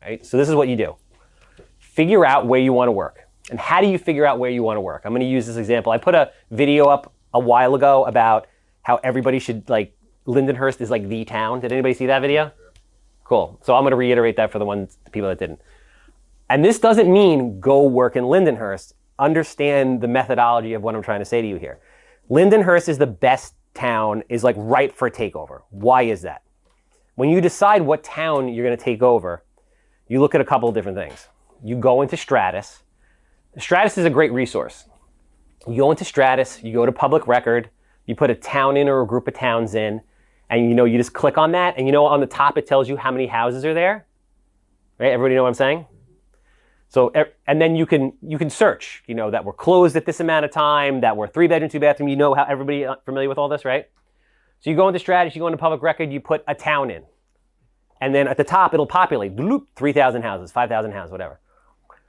right? So this is what you do. Figure out where you want to work. And how do you figure out where you want to work? I'm going to use this example. I put a video up a while ago about how everybody should, like, Lindenhurst is like the town. Did anybody see that video? Cool. So I'm going to reiterate that for the people that didn't. And this doesn't mean go work in Lindenhurst. Understand the methodology of what I'm trying to say to you here. Lindenhurst is the best town, is like ripe for takeover. Why is that? When you decide what town you're going to take over, you look at a couple of different things. You go into Stratus. Stratus is a great resource. You go into Stratus, you go to public record, you put a town in or a group of towns in, and you just click on that, and on the top it tells you how many houses are there. Right? Everybody know what I'm saying? So, and then you can search, that were closed at this amount of time, that were 3-bedroom, 2-bathroom. How everybody familiar with all this, right? So you go into Stratus, you go into public record, you put a town in. And then at the top, it'll populate, 3,000 houses, 5,000 houses, whatever.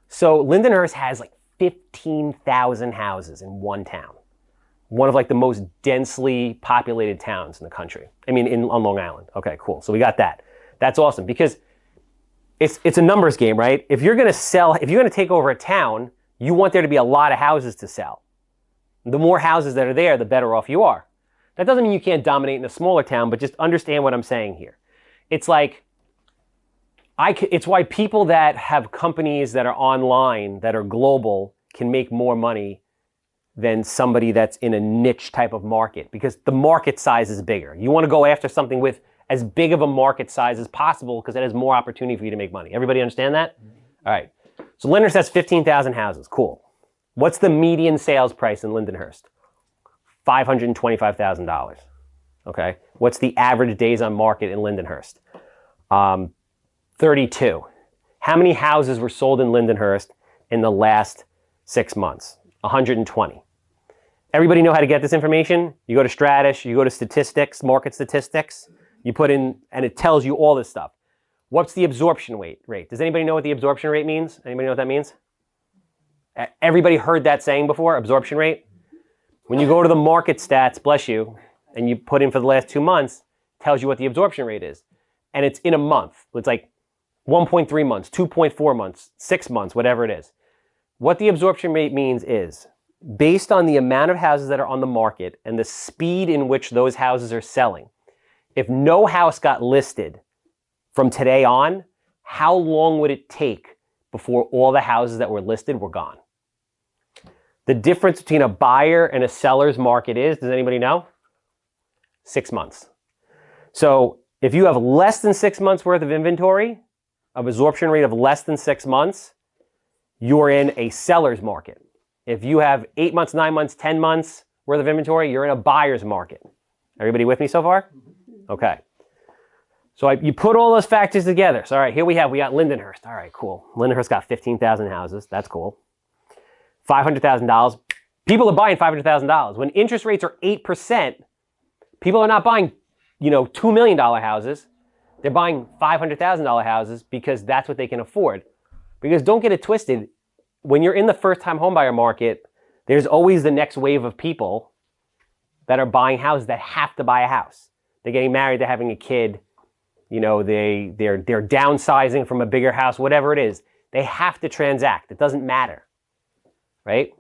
So Lindenhurst has like 15,000 houses in one town. One of like the most densely populated towns in the country. I mean, on Long Island. Okay, cool. So we got that. That's awesome because it's a numbers game, right? If you're going to take over a town, you want there to be a lot of houses to sell. The more houses that are there, the better off you are. That doesn't mean you can't dominate in a smaller town, but just understand what I'm saying here. It's like, it's why people that have companies that are online, that are global, can make more money than somebody that's in a niche type of market, because the market size is bigger. You want to go after something with as big of a market size as possible because it has more opportunity for you to make money. Everybody understand that? All right. So Lindenhurst has 15,000 houses. Cool. What's the median sales price in Lindenhurst? $525,000. Okay. What's the average days on market in Lindenhurst? 32. How many houses were sold in Lindenhurst in the last 6 months? 120. Everybody know how to get this information? You go to Stratus, you go to statistics, market statistics, you put in, and it tells you all this stuff. What's the absorption rate? Does anybody know what the absorption rate means? Anybody know what that means? Everybody heard that saying before, absorption rate? When you go to the market stats, bless you, and you put in for the last 2 months, it tells you what the absorption rate is. And it's in a month. It's like 1.3 months, 2.4 months, 6 months, whatever it is. What the absorption rate means is, based on the amount of houses that are on the market and the speed in which those houses are selling, if no house got listed from today on, how long would it take before all the houses that were listed were gone? The difference between a buyer and a seller's market is, does anybody know? 6 months. So if you have less than 6 months worth of inventory, of absorption rate of less than 6 months, you're in a seller's market. If you have 8 months, 9 months, 10 months worth of inventory, you're in a buyer's market. Everybody with me so far? Okay. So you put all those factors together. So all right, here we got Lindenhurst. All right, cool. Lindenhurst got 15,000 houses. That's cool. $500,000. People are buying $500,000. When interest rates are 8%, people are not buying, $2 million houses. They're buying $500,000 houses because that's what they can afford. Because don't get it twisted. When you're in the first-time homebuyer market, there's always the next wave of people that are buying houses that have to buy a house. They're getting married, they're having a kid, they're downsizing from a bigger house, whatever it is. They have to transact. It doesn't matter, right?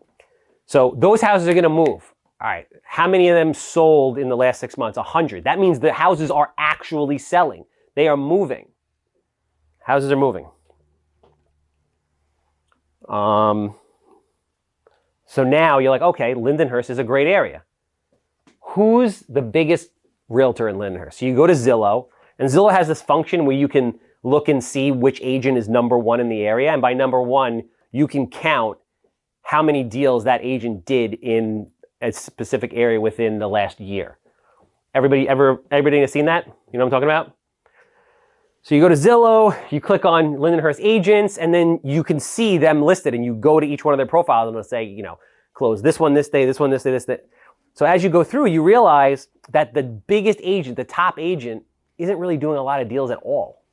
So those houses are going to move. All right, how many of them sold in the last 6 months? 100. That means the houses are actually selling. They are moving. Houses are moving. So now you're like, okay, Lindenhurst is a great area. Who's the biggest realtor in Lindenhurst? So you go to Zillow, and Zillow has this function where you can look and see which agent is number one in the area. And by number one, you can count how many deals that agent did in a specific area within the last year. Everybody has seen that? You know what I'm talking about? So you go to Zillow, you click on Lindenhurst agents, and then you can see them listed, and you go to each one of their profiles and they'll say, close this one this day, this one this day, this day. So as you go through, you realize that the biggest agent, the top agent, isn't really doing a lot of deals at all.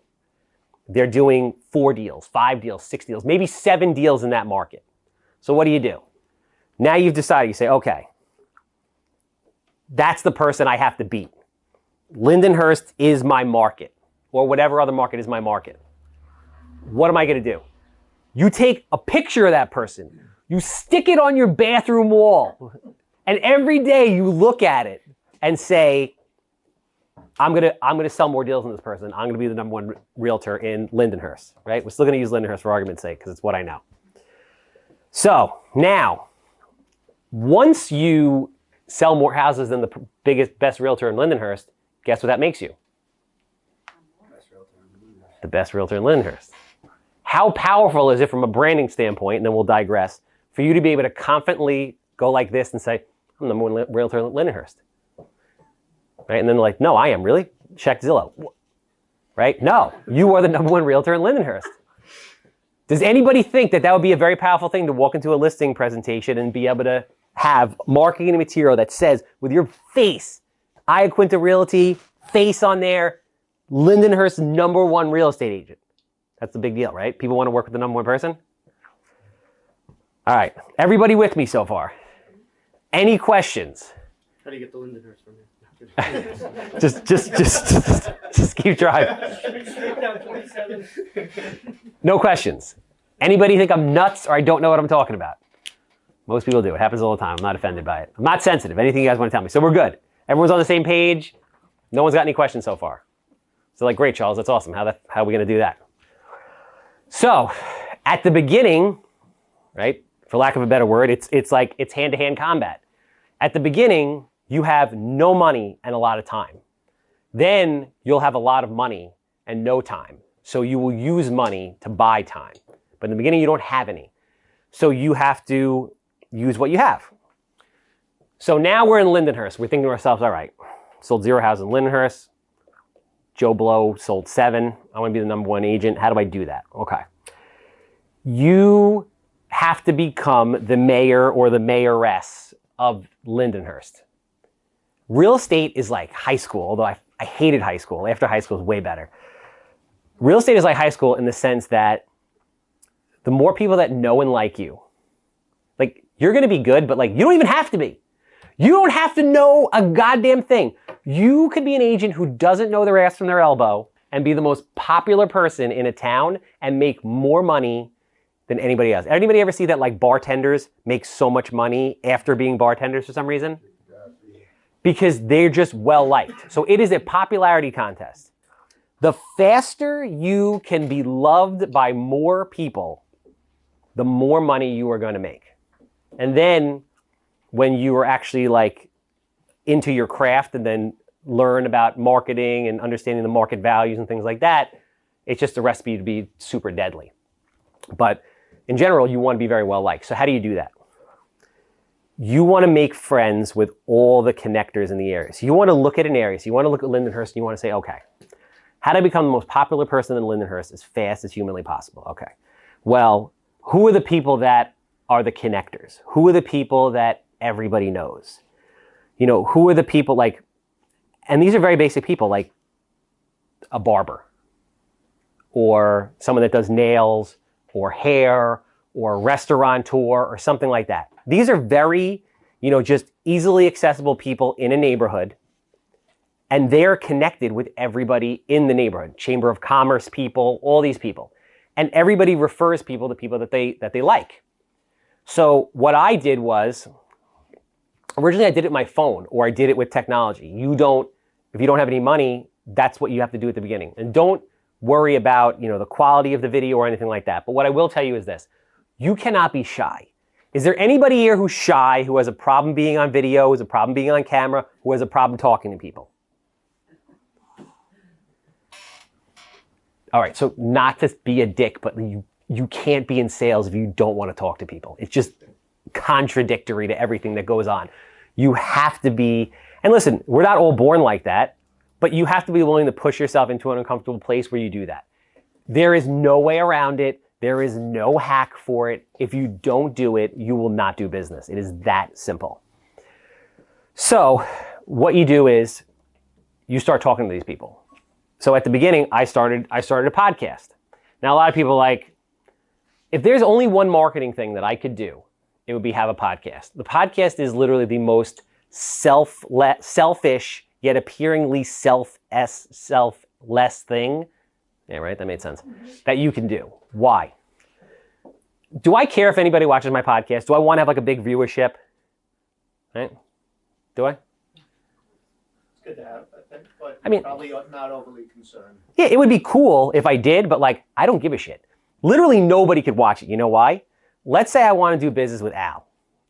They're doing 4 deals, 5 deals, 6 deals, maybe 7 deals in that market. So what do? Now you've decided, you say, okay, that's the person I have to beat. Lindenhurst is my market, or whatever other market is my market. what am I going to do? You take a picture of that person. You stick it on your bathroom wall. And every day you look at it and say, I'm gonna sell more deals than this person. I'm gonna be the #1 realtor in Lindenhurst, right? We're still gonna use Lindenhurst for argument's sake because it's what I know. So now, once you sell more houses than the best realtor in Lindenhurst, guess what that makes you? The best realtor in Lindenhurst. How powerful is it from a branding standpoint, and then we'll digress, for you to be able to confidently go like this and say, I'm the #1 realtor in Lindenhurst. Right? And then they're like, no, I am. Really? Check Zillow. Right? No, you are the #1 realtor in Lindenhurst. Does anybody think that that would be a very powerful thing to walk into a listing presentation and be able to have marketing material that says with your face, Iaquinta Realty, face on there, Lindenhurst #1 real estate agent? That's a big deal, right? People want to work with the #1 person. All right, everybody with me so far? Any questions? How do you get the Lindenhurst from here? just keep driving. No questions. Anybody think I'm nuts or I don't know what I'm talking about? Most people do. It happens all the time. I'm not offended by it. I'm not sensitive. Anything you guys want to tell me. So we're good. Everyone's on the same page. No one's got any questions so far. So like, great, Charles. That's awesome. How are we going to do that? So at the beginning, right, for lack of a better word, it's like it's hand-to-hand combat. At the beginning, you have no money and a lot of time. Then you'll have a lot of money and no time. So you will use money to buy time. But in the beginning, you don't have any. So you have to use what you have. So now we're in Lindenhurst. We're thinking to ourselves, all right, sold 0 houses in Lindenhurst. Joe Blow sold 7. I want to be the #1 agent. How do I do that? Okay. You have to become the mayor or the mayoress of Lindenhurst. Real estate is like high school, although I hated high school. After high school is way better. Real estate is like high school in the sense that the more people that know and like you, like you're going to be good, but like you don't even have to be. You don't have to know a goddamn thing. You could be an agent who doesn't know their ass from their elbow and be the most popular person in a town and make more money than anybody else. Anybody ever see that like bartenders make so much money after being bartenders for some reason? Because they're just well liked. So it is a popularity contest. The faster you can be loved by more people, the more money you are going to make. And then when you are actually like into your craft and then learn about marketing and understanding the market values and things like that, it's just a recipe to be super deadly. But in general, you want to be very well liked. So how do you do that? You want to make friends with all the connectors in the area. So you want to look at an area. So you want to look at Lindenhurst and you want to say, okay, how do I become the most popular person in Lindenhurst as fast as humanly possible? Okay. Well, who are the people that are the connectors? Who are the people that everybody knows? You know, who are the people like, and these are very basic people like a barber or someone that does nails or hair or a restaurateur or something like that. These are very, you know, just easily accessible people in a neighborhood, and they're connected with everybody in the neighborhood. Chamber of Commerce people, all these people. And everybody refers people to people that they like. So what I did was, originally I did it with my phone or I did it with technology. If you don't have any money, that's what you have to do at the beginning. And don't worry about, you know, the quality of the video or anything like that. But what I will tell you is this, you cannot be shy. Is there anybody here who's shy, who has a problem being on video, who has a problem being on camera, who has a problem talking to people? All right, so not to be a dick, but you can't be in sales if you don't want to talk to people. It's just contradictory to everything that goes on. You have to be, and listen, we're not all born like that, but you have to be willing to push yourself into an uncomfortable place where you do that. There is no way around it. There is no hack for it. If you don't do it, you will not do business. It is that simple. So what you do is you start talking to these people. So at the beginning, I started a podcast. Now, a lot of people are like, if there's only one marketing thing that I could do, it would be have a podcast. The podcast is literally the most selfish, yet appearingly selfless thing Yeah, right? That made sense. That you can do. Why? Do I care if anybody watches my podcast? Do I want to have like a big viewership? Right? Do I? It's good to have, I think, but I mean, probably not overly concerned. Yeah, it would be cool if I did, but like, I don't give a shit. Literally nobody could watch it. You know why? Let's say I want to do business with Al.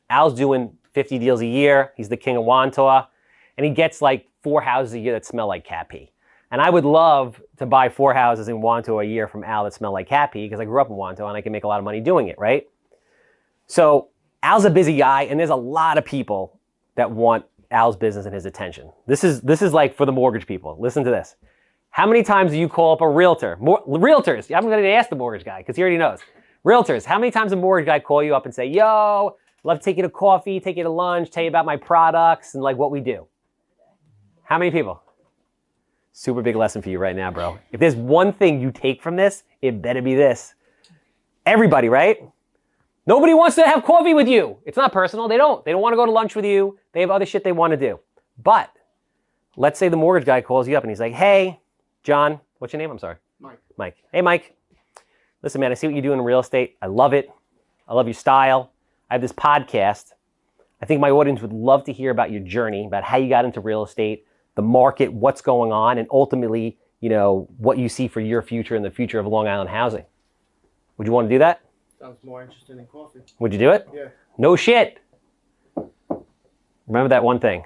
Al's doing 50 deals a year. He's the king of Wantua. And he gets like 4 houses a year that smell like cat pee. And I would love to buy 4 houses in Wantua a year from Al that smell like cat pee because I grew up in Wantua and I can make a lot of money doing it, right? So Al's a busy guy and there's a lot of people that want Al's business and his attention. This is like for the mortgage people. Listen to this. How many times do you call up a realtor? Realtors, I'm going to ask the mortgage guy because he already knows. Realtors, how many times a mortgage guy call you up and say, yo, love to take you to coffee, take you to lunch, tell you about my products and like what we do? How many people? Super big lesson for you right now, bro. If there's one thing you take from this, it better be this. Everybody, right? Nobody wants to have coffee with you. It's not personal. They don't want to go to lunch with you. They have other shit they want to do. But let's say the mortgage guy calls you up and he's like, hey, John, what's your name? I'm sorry. Mike. Mike. Hey, Mike. Listen, man, I see what you do in real estate. I love it. I love your style. I have this podcast. I think my audience would love to hear about your journey, about how you got into real estate, the market, what's going on, and ultimately, you know, what you see for your future and the future of Long Island housing. Would you want to do that? Sounds more interesting than coffee. Would you do it? Yeah. No shit. Remember that one thing.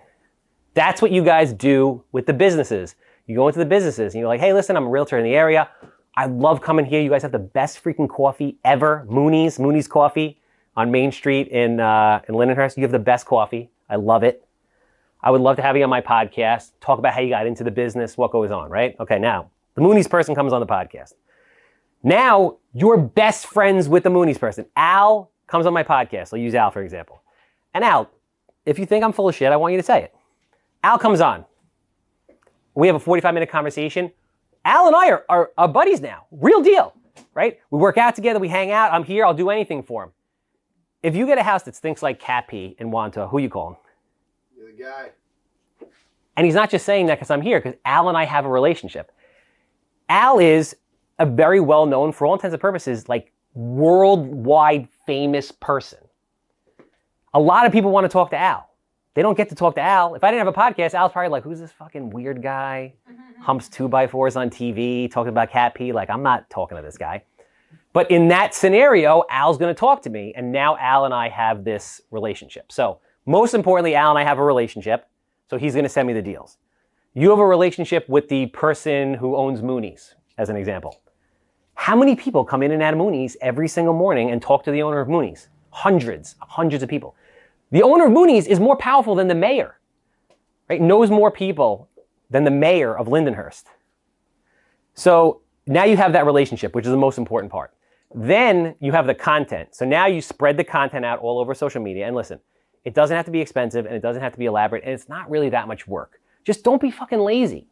That's what you guys do with the businesses. You go into the businesses and you're like, hey, listen, I'm a realtor in the area. I love coming here. You guys have the best freaking coffee ever. Mooney's Coffee on Main Street in Lindenhurst. You have the best coffee. I love it. I would love to have you on my podcast, talk about how you got into the business, what goes on, right? Okay, now, the Mooney's person comes on the podcast. Now, you're best friends with the Mooney's person. Al comes on my podcast. I'll use Al, for example. And Al, if you think I'm full of shit, I want you to say it. Al comes on. We have a 45-minute conversation. Al and I are buddies now. Real deal, right? We work out together. We hang out. I'm here. I'll do anything for him. If you get a house that stinks like cat pee in Wantua, who you calling? You're the guy. And he's not just saying that because I'm here, because Al and I have a relationship. Al is a very well-known, for all intents and purposes, like worldwide famous person. A lot of people want to talk to Al. They don't get to talk to Al. If I didn't have a podcast, Al's probably like, who's this fucking weird guy? Humps 2x4s on TV, talking about cat pee. Like, I'm not talking to this guy. But in that scenario, Al's going to talk to me. And now Al and I have this relationship. So most importantly, Al and I have a relationship. So he's going to send me the deals. You have a relationship with the person who owns Mooney's, as an example. How many people come in and out of Mooney's every single morning and talk to the owner of Mooney's? Hundreds of people. The owner of Mooney's is more powerful than the mayor, right? Knows more people than the mayor of Lindenhurst. So now you have that relationship, which is the most important part. Then you have the content. So now you spread the content out all over social media. And listen, it doesn't have to be expensive and it doesn't have to be elaborate and it's not really that much work. Just don't be fucking lazy.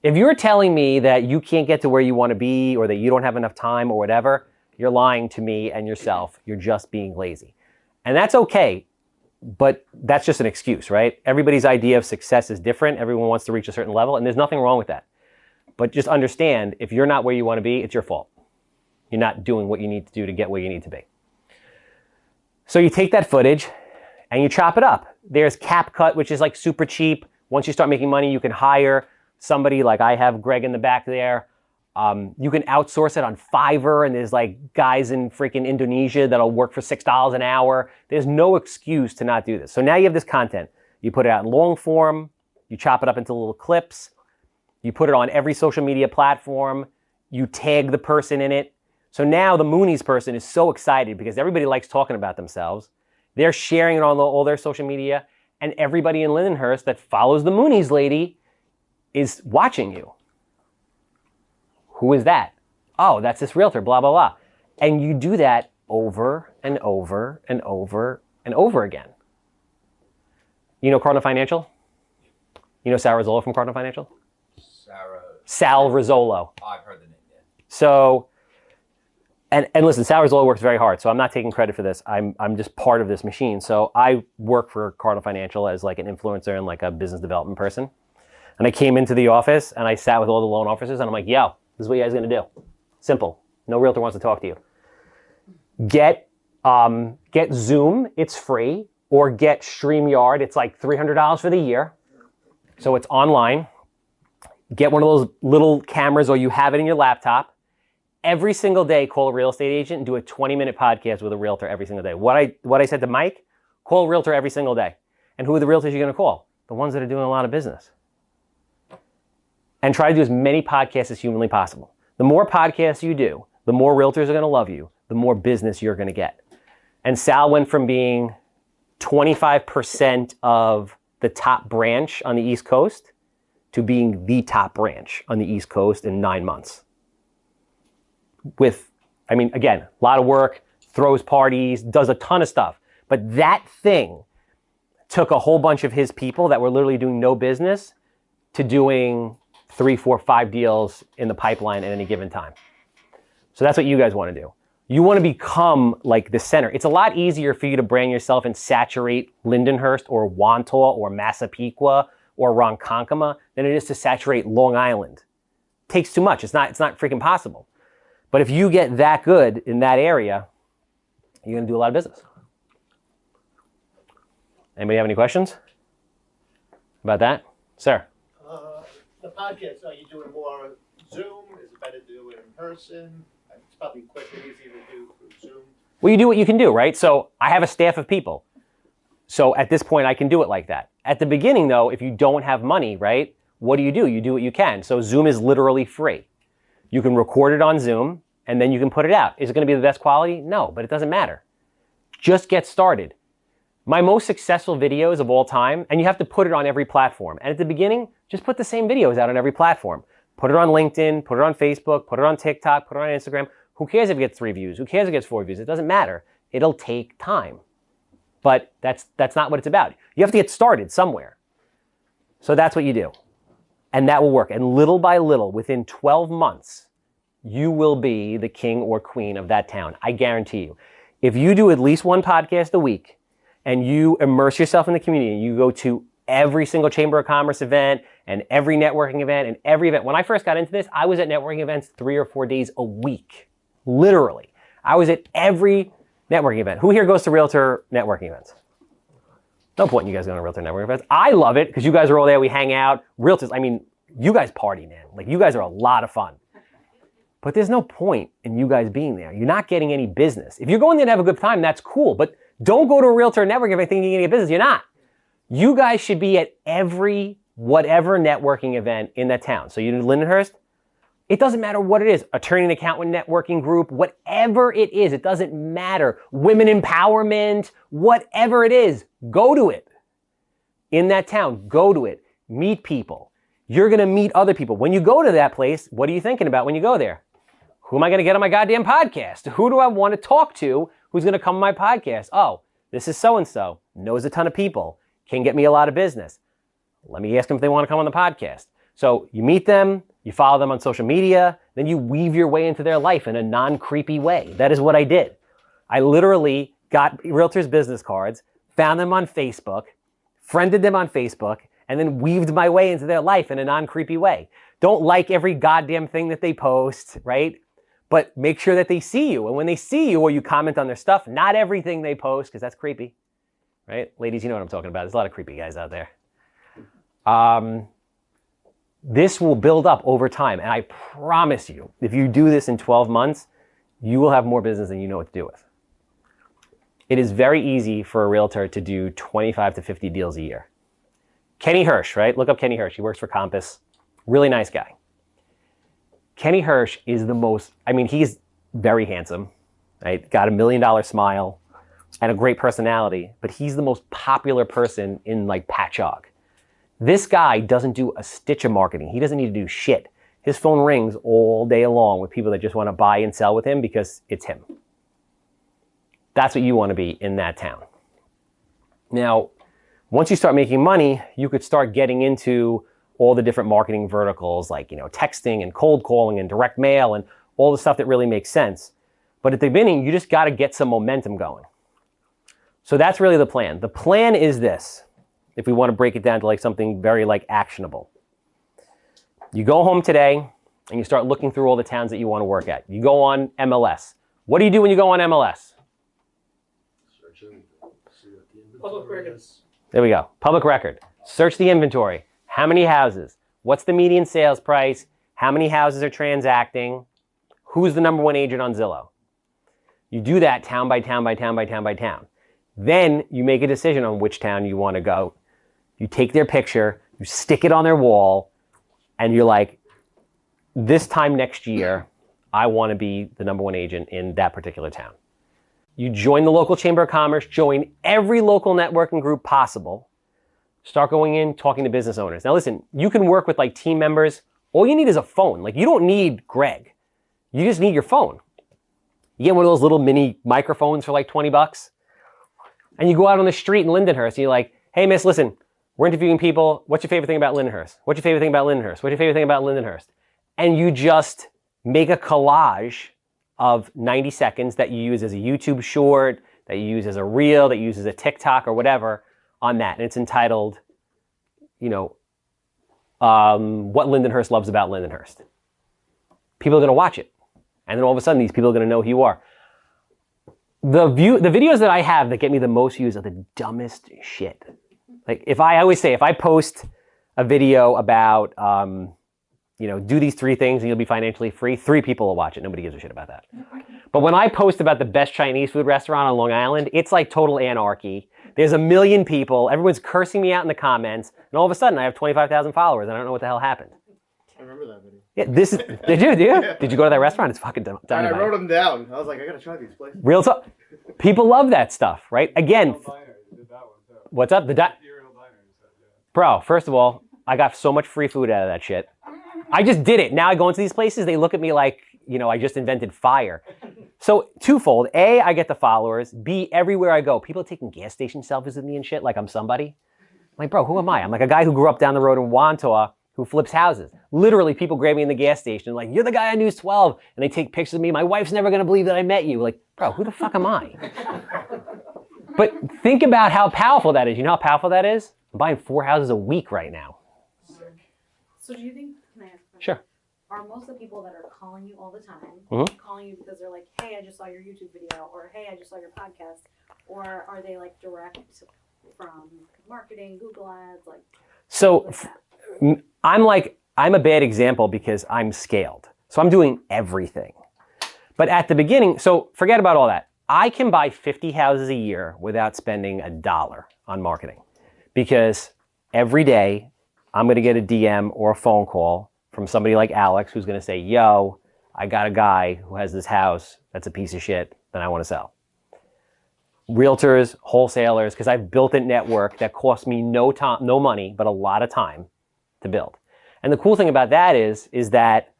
If you're telling me that you can't get to where you want to be or that you don't have enough time or whatever, you're lying to me and yourself. You're just being lazy. And that's okay. But that's just an excuse, right? Everybody's idea of success is different. Everyone wants to reach a certain level, and there's nothing wrong with that. But just understand, if you're not where you want to be, it's your fault. You're not doing what you need to do to get where you need to be. So you take that footage and you chop it up. There's CapCut, which is like super cheap. Once you start making money, you can hire somebody like I have Greg in the back there. You can outsource it on Fiverr, and there's like guys in freaking Indonesia that'll work for $6 an hour. There's no excuse to not do this. So now you have this content. You put it out in long form. You chop it up into little clips. You put it on every social media platform. You tag the person in it. So now the Mooney's person is so excited because everybody likes talking about themselves. They're sharing it on all their social media, and everybody in Lindenhurst that follows the Mooney's lady is watching you. Who is that? Oh, that's this realtor, blah, blah, blah. And you do that over and over and over and over again. You know Cardinal Financial? You know Sal Rizzolo from Cardinal Financial? Sal Rizzolo. Oh, I've heard the name, yeah. So, and listen, Sal Rizzolo works very hard, so I'm not taking credit for this. I'm just part of this machine. So I work for Cardinal Financial as like an influencer and like a business development person. And I came into the office and I sat with all the loan officers and I'm like, yo, This is what you guys are going to do. Simple. No realtor wants to talk to you. Get Zoom. It's free. Or get StreamYard. It's like $300 for the year. So it's online. Get one of those little cameras or you have it in your laptop. Every single day, call a real estate agent and do a 20-minute podcast with a realtor every single day. What I said to Mike, call a realtor every single day. And who are the realtors you're going to call? The ones that are doing a lot of business. And try to do as many podcasts as humanly possible. The more podcasts you do, the more realtors are going to love you, the more business you're going to get. And Sal went from being 25% of the top branch on the East Coast to being the top branch on the East Coast in 9 months. With, I mean, again, a lot of work, throws parties, does a ton of stuff. But that thing took a whole bunch of his people that were literally doing no business to doing 3, 4, 5 deals in the pipeline at any given time. So that's what you guys want to do. You want to become like the center. It's a lot easier for you to brand yourself and saturate Lindenhurst or Wantagh or Massapequa or Ronkonkoma than it is to saturate Long Island. It takes too much. It's not freaking possible. But if you get that good in that area, you're going to do a lot of business. Anybody have any questions about that? Sir? The podcast, are you doing more Zoom? Is it better to do it in person? It's probably quick and easy to do through Zoom. Well, you do what you can do, right? So I have a staff of people. So at this point, I can do it like that. At the beginning, though, if you don't have money, right, what do? You do what you can. So Zoom is literally free. You can record it on Zoom, and then you can put it out. Is it going to be the best quality? No, but it doesn't matter. Just get started. My most successful videos of all time, and you have to put it on every platform. And at the beginning, just put the same videos out on every platform. Put it on LinkedIn, put it on Facebook, put it on TikTok, put it on Instagram. Who cares if it gets 3 views? Who cares if it gets 4 views? It doesn't matter. It'll take time. But that's not what it's about. You have to get started somewhere. So that's what you do. And that will work. And little by little, within 12 months, you will be the king or queen of that town. I guarantee you. If you do at least 1 podcast a week and you immerse yourself in the community and you go to every single Chamber of Commerce event and every networking event and every event. When I first got into this, I was at networking events 3 or 4 days a week. Literally. I was at every networking event. Who here goes to Realtor networking events? No point in you guys going to Realtor networking events. I love it because you guys are all there. We hang out. Realtors, I mean, you guys party, man. Like, you guys are a lot of fun. But there's no point in you guys being there. You're not getting any business. If you're going there to have a good time, that's cool. But don't go to a Realtor networking event thinking you're going to get business. You're not. You guys should be at every whatever networking event in that town. So you do Lindenhurst. It doesn't matter what it is. Attorney and accountant networking group, whatever it is, it doesn't matter. Women empowerment, whatever it is, go to it. In that town, go to it. Meet people. You're going to meet other people. When you go to that place, what are you thinking about when you go there? Who am I going to get on my goddamn podcast? Who do I want to talk to who's going to come on my podcast? Oh, this is so-and-so, knows a ton of people, can get me a lot of business. Let me ask them if they want to come on the podcast. So you meet them, you follow them on social media, then you weave your way into their life in a non-creepy way. That is what I did. I literally got realtors' business cards, found them on Facebook, friended them on Facebook, and then weaved my way into their life in a non-creepy way. Don't like every goddamn thing that they post, right? But make sure that they see you. And when they see you or you comment on their stuff, not everything they post, because that's creepy, right? Ladies, you know what I'm talking about. There's a lot of creepy guys out there. This will build up over time. And I promise you, if you do this in 12 months, you will have more business than you know what to do with. It is very easy for a realtor to do 25 to 50 deals a year. Kenny Hirsch, right? Look up Kenny Hirsch. He works for Compass. Really nice guy. Kenny Hirsch is the most, I mean, he's very handsome, right? Got $1 million smile and a great personality, but he's the most popular person in like Patchogue. This guy doesn't do a stitch of marketing. He doesn't need to do shit. His phone rings all day long with people that just want to buy and sell with him because it's him. That's what you want to be in that town. Now, once you start making money, you could start getting into all the different marketing verticals like, you know, texting and cold calling and direct mail and all the stuff that really makes sense. But at the beginning, you just got to get some momentum going. So that's really the plan. The plan is this, if we want to break it down to like something very like actionable. You go home today, and you start looking through all the towns that you want to work at. You go on MLS. What do you do when you go on MLS? Public records. There we go. Public record. Search the inventory. How many houses? What's the median sales price? How many houses are transacting? Who's the number one agent on Zillow? You do that town by town by town by town by town. Then you make a decision on which town you want to go. You take their picture, you stick it on their wall, and you're like, this time next year, I want to be the number one agent in that particular town. You join the local chamber of commerce, join every local networking group possible, start going in, talking to business owners. Now listen, you can work with like team members. All you need is a phone. Like you don't need Greg. You just need your phone. You get one of those little mini microphones for like 20 bucks. And you go out on the street in Lindenhurst and you're like, hey miss, listen, we're interviewing people. What's your favorite thing about Lindenhurst? What's your favorite thing about Lindenhurst? What's your favorite thing about Lindenhurst? And you just make a collage of 90 seconds that you use as a YouTube short, that you use as a reel, that you use as a TikTok or whatever on that. And it's entitled, you know, what Lindenhurst loves about Lindenhurst. People are going to watch it. And then all of a sudden, these people are going to know who you are. The videos that I have that get me the most views are the dumbest shit. Like I always say, if I post a video about, you know, do these 3 things and you'll be financially free, 3 people will watch it. Nobody gives a shit about that. But when I post about the best Chinese food restaurant on Long Island, it's like total anarchy. There's a million people. Everyone's cursing me out in the comments. And all of a sudden, I have 25,000 followers. And I don't know what the hell happened. I remember that video. Yeah, did you? Yeah. Did you go to that restaurant? It's fucking dynamite. I wrote them down. I was like, I gotta try these places. Real talk. People love that stuff, right? Again, what's up? Bro, first of all, I got so much free food out of that shit. I just did it. Now I go into these places, they look at me like, you know, I just invented fire. So twofold. A, I get the followers. B, everywhere I go, people are taking gas station selfies with me and shit like I'm somebody. I'm like, bro, who am I? I'm like a guy who grew up down the road in Wantaw who flips houses. Literally, people grab me in the gas station like, you're the guy on News 12. And they take pictures of me. My wife's never going to believe that I met you. Like, bro, who the fuck am I? But think about how powerful that is. You know how powerful that is? I'm buying 4 houses a week right now. So do you think, can I ask a question? Sure. Are most of the people that are calling you all the time, calling you because they're like, hey, I just saw your YouTube video, or hey, I just saw your podcast, or are they like direct from marketing, Google ads, like? So I'm a bad example because I'm scaled. So I'm doing everything. But at the beginning, so forget about all that. I can buy 50 houses a year without spending $1 on marketing because every day I'm going to get a DM or a phone call from somebody like Alex who's going to say, yo, I got a guy who has this house that's a piece of shit that I want to sell. Realtors, wholesalers, because I've built a network that costs me no money, but a lot of time to build. And the cool thing about that is that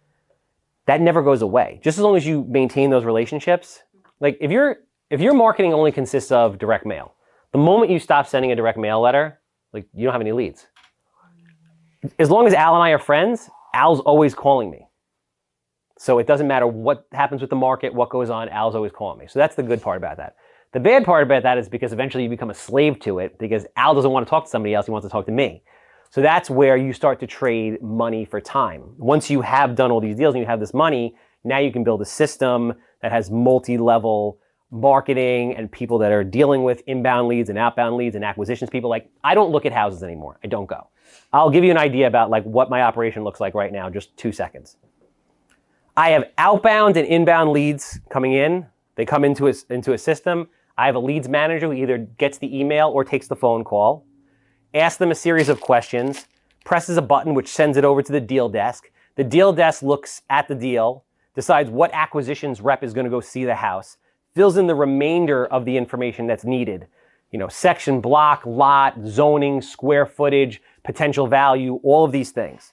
never goes away. Just as long as you maintain those relationships. Like if your marketing only consists of direct mail, the moment you stop sending a direct mail letter, like you don't have any leads. As long as Al and I are friends, Al's always calling me. So it doesn't matter what happens with the market, what goes on, Al's always calling me. So that's the good part about that. The bad part about that is because eventually you become a slave to it because Al doesn't want to talk to somebody else, he wants to talk to me. So that's where you start to trade money for time. Once you have done all these deals and you have this money, now you can build a system that has multi-level marketing and people that are dealing with inbound leads and outbound leads and acquisitions people. Like, I don't look at houses anymore. I don't go. I'll give you an idea about like what my operation looks like right now, just 2 seconds. I have outbound and inbound leads coming in. They come into a system. I have a leads manager who either gets the email or takes the phone call, asks them a series of questions, presses a button which sends it over to the deal desk. The deal desk looks at the deal, decides what acquisitions rep is going to go see the house, fills in the remainder of the information that's needed. You know, section, block, lot, zoning, square footage, potential value, all of these things.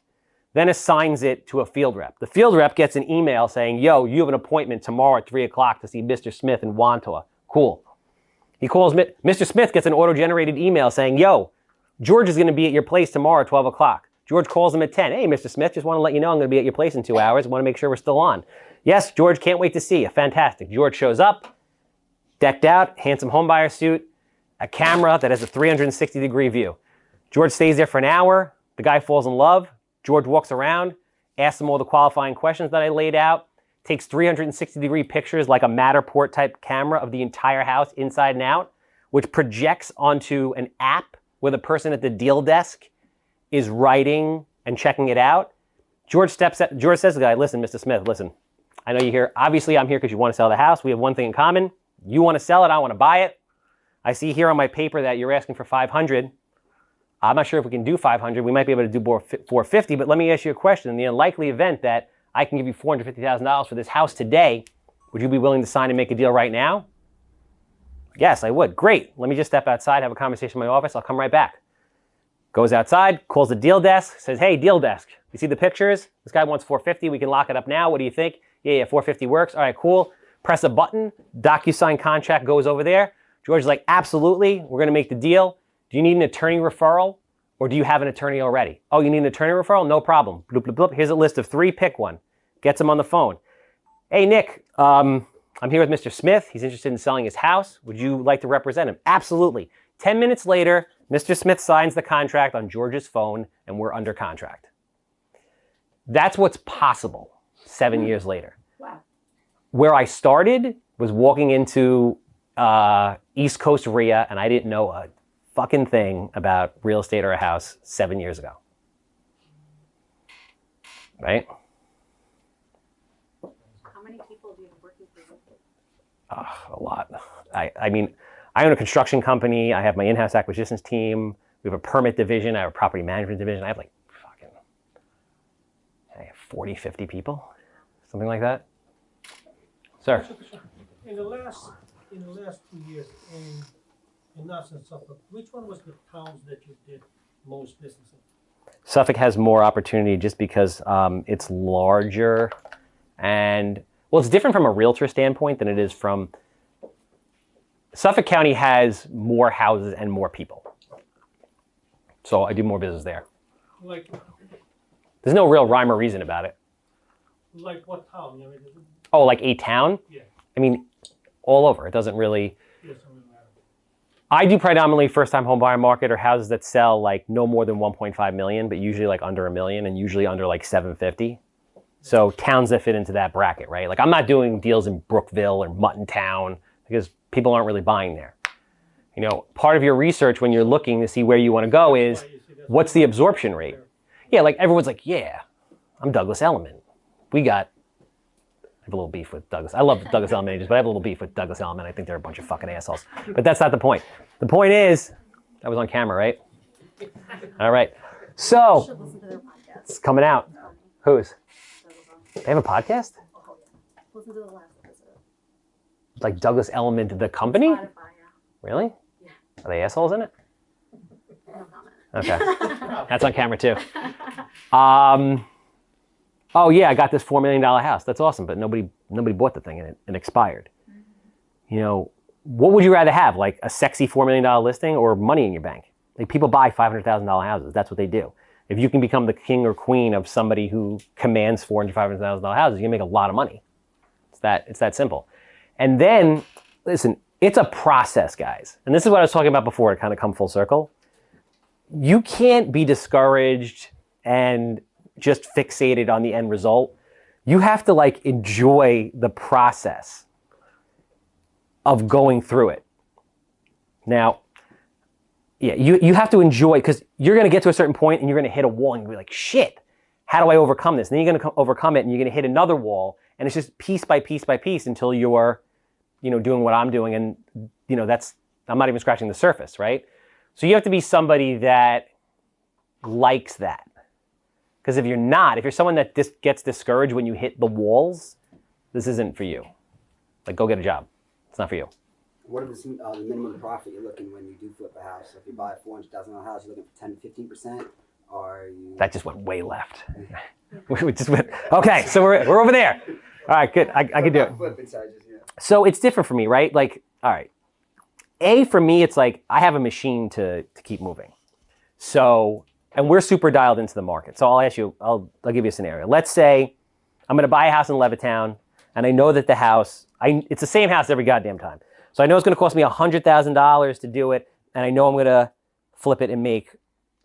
Then assigns it to a field rep. The field rep gets an email saying, yo, you have an appointment tomorrow at 3 o'clock to see Mr. Smith in Wantaw. Cool. He calls, Mr. Smith gets an auto-generated email saying, yo, George is going to be at your place tomorrow at 12 o'clock. George calls him at 10. Hey, Mr. Smith, just want to let you know I'm going to be at your place in 2 hours. Want to make sure we're still on. Yes, George, can't wait to see you. Fantastic. George shows up, decked out, handsome homebuyer suit, a camera that has a 360-degree view. George stays there for an hour. The guy falls in love. George walks around, asks them all the qualifying questions that I laid out, takes 360-degree pictures like a Matterport type camera of the entire house inside and out, which projects onto an app where the person at the deal desk is writing and checking it out. George says to the guy, listen, Mr. Smith, listen, I know you're here. Obviously, I'm here because you want to sell the house. We have one thing in common. You want to sell it. I want to buy it. I see here on my paper that you're asking for $500. I'm not sure if we can do $500. We might be able to do $450, but let me ask you a question. In the unlikely event that I can give you $450,000 for this house today, would you be willing to sign and make a deal right now? Yes, I would. Great. Let me just step outside, have a conversation in my office. I'll come right back. Goes outside, calls the deal desk, says, hey, deal desk, you see the pictures? This guy wants $450. We can lock it up now. What do you think? Yeah, $450 works. All right, cool. Press a button. DocuSign contract goes over there. George is like, absolutely. We're going to make the deal. Do you need an attorney referral or do you have an attorney already? Oh, you need an attorney referral? No problem. Bloop, bloop, bloop. Here's a list of 3. Pick one. Gets him on the phone. Hey, Nick, I'm here with Mr. Smith. He's interested in selling his house. Would you like to represent him? Absolutely. 10 minutes later, Mr. Smith signs the contract on George's phone and we're under contract. That's what's possible 7 years later. Wow. Where I started was walking into East Coast RIA and I didn't know a fucking thing about real estate or a house 7 years ago. Right? How many people do you have working for you? A lot. I mean, I own a construction company. I have my in-house acquisitions team. We have a permit division. I have a property management division. I have like fucking 40, 50 people, something like that. Sir. In the last 2 years, in us and Suffolk, which one was the towns that you did most business in? Suffolk has more opportunity just because it's larger and, well, it's different from a realtor standpoint than it is from, Suffolk County has more houses and more people. So I do more business there. Like There's no real rhyme or reason about it. what town? You know, Oh, like a town? yeah, I mean, all over. It doesn't really, yes, something like that. I do predominantly first-time home buyer market or houses that sell like no more than 1.5 million, but usually like under $1 million and usually under like 750. So towns that fit into that bracket, right? Like I'm not doing deals in Brookville or Muttontown because people aren't really buying there. You know, part of your research when you're looking to see where you want to go is what's the absorption rate? Yeah, like everyone's like, yeah, I'm Douglas Elliman. I have a little beef with Douglas. I love Douglas Elliman agents, but I have a little beef with Douglas Elliman. I think they're a bunch of fucking assholes. But that's not the point. The point is, that was on camera, right? All right. You So, should listen to their podcast. it's coming out. Whose? They have a podcast? Oh, yeah. Listen to the last episode. Like Douglas Elliman, the company? Spotify, yeah. Really? Yeah. Are they assholes in it? No comment. Okay. That's on camera too. Oh yeah, I got this $4 million house. That's awesome, but nobody bought the thing and it expired. You know, what would you rather have? Like a sexy $4 million listing or money in your bank? Like people buy $500,000 houses. That's what they do. If you can become the king or queen of somebody who commands $400,000, $500,000 houses, you can make a lot of money. It's that simple. And then, listen, it's a process, guys. And this is what I was talking about before to kind of come full circle. You can't be discouraged and just fixated on the end result. You have to like enjoy the process of going through it. Now, yeah, you have to enjoy, because you're going to get to a certain point and you're going to hit a wall and you'll be like, shit, how do I overcome this? And then you're going to overcome it and you're going to hit another wall, and it's just piece by piece by piece until you're, doing what I'm doing. And, I'm not even scratching the surface, right? So you have to be somebody that likes that. Because if you're someone that gets discouraged when you hit the walls, this isn't for you. Like, go get a job. It's not for you. What is the minimum profit you're looking when you do flip a house? If you buy a $400,000 house, you're looking for 10 to 15%? Or are you... That just went way left. We just went, okay, so we're over there. All right, good. I can do it. Flipping, sorry, just, yeah. So it's different for me, right? Like, all right. For me, it's like I have a machine to keep moving. So, and we're super dialed into the market. So I'll give you a scenario. Let's say I'm going to buy a house in Levittown, and I know that the house, it's the same house every goddamn time. So I know it's going to cost me $100,000 to do it, and I know I'm going to flip it and make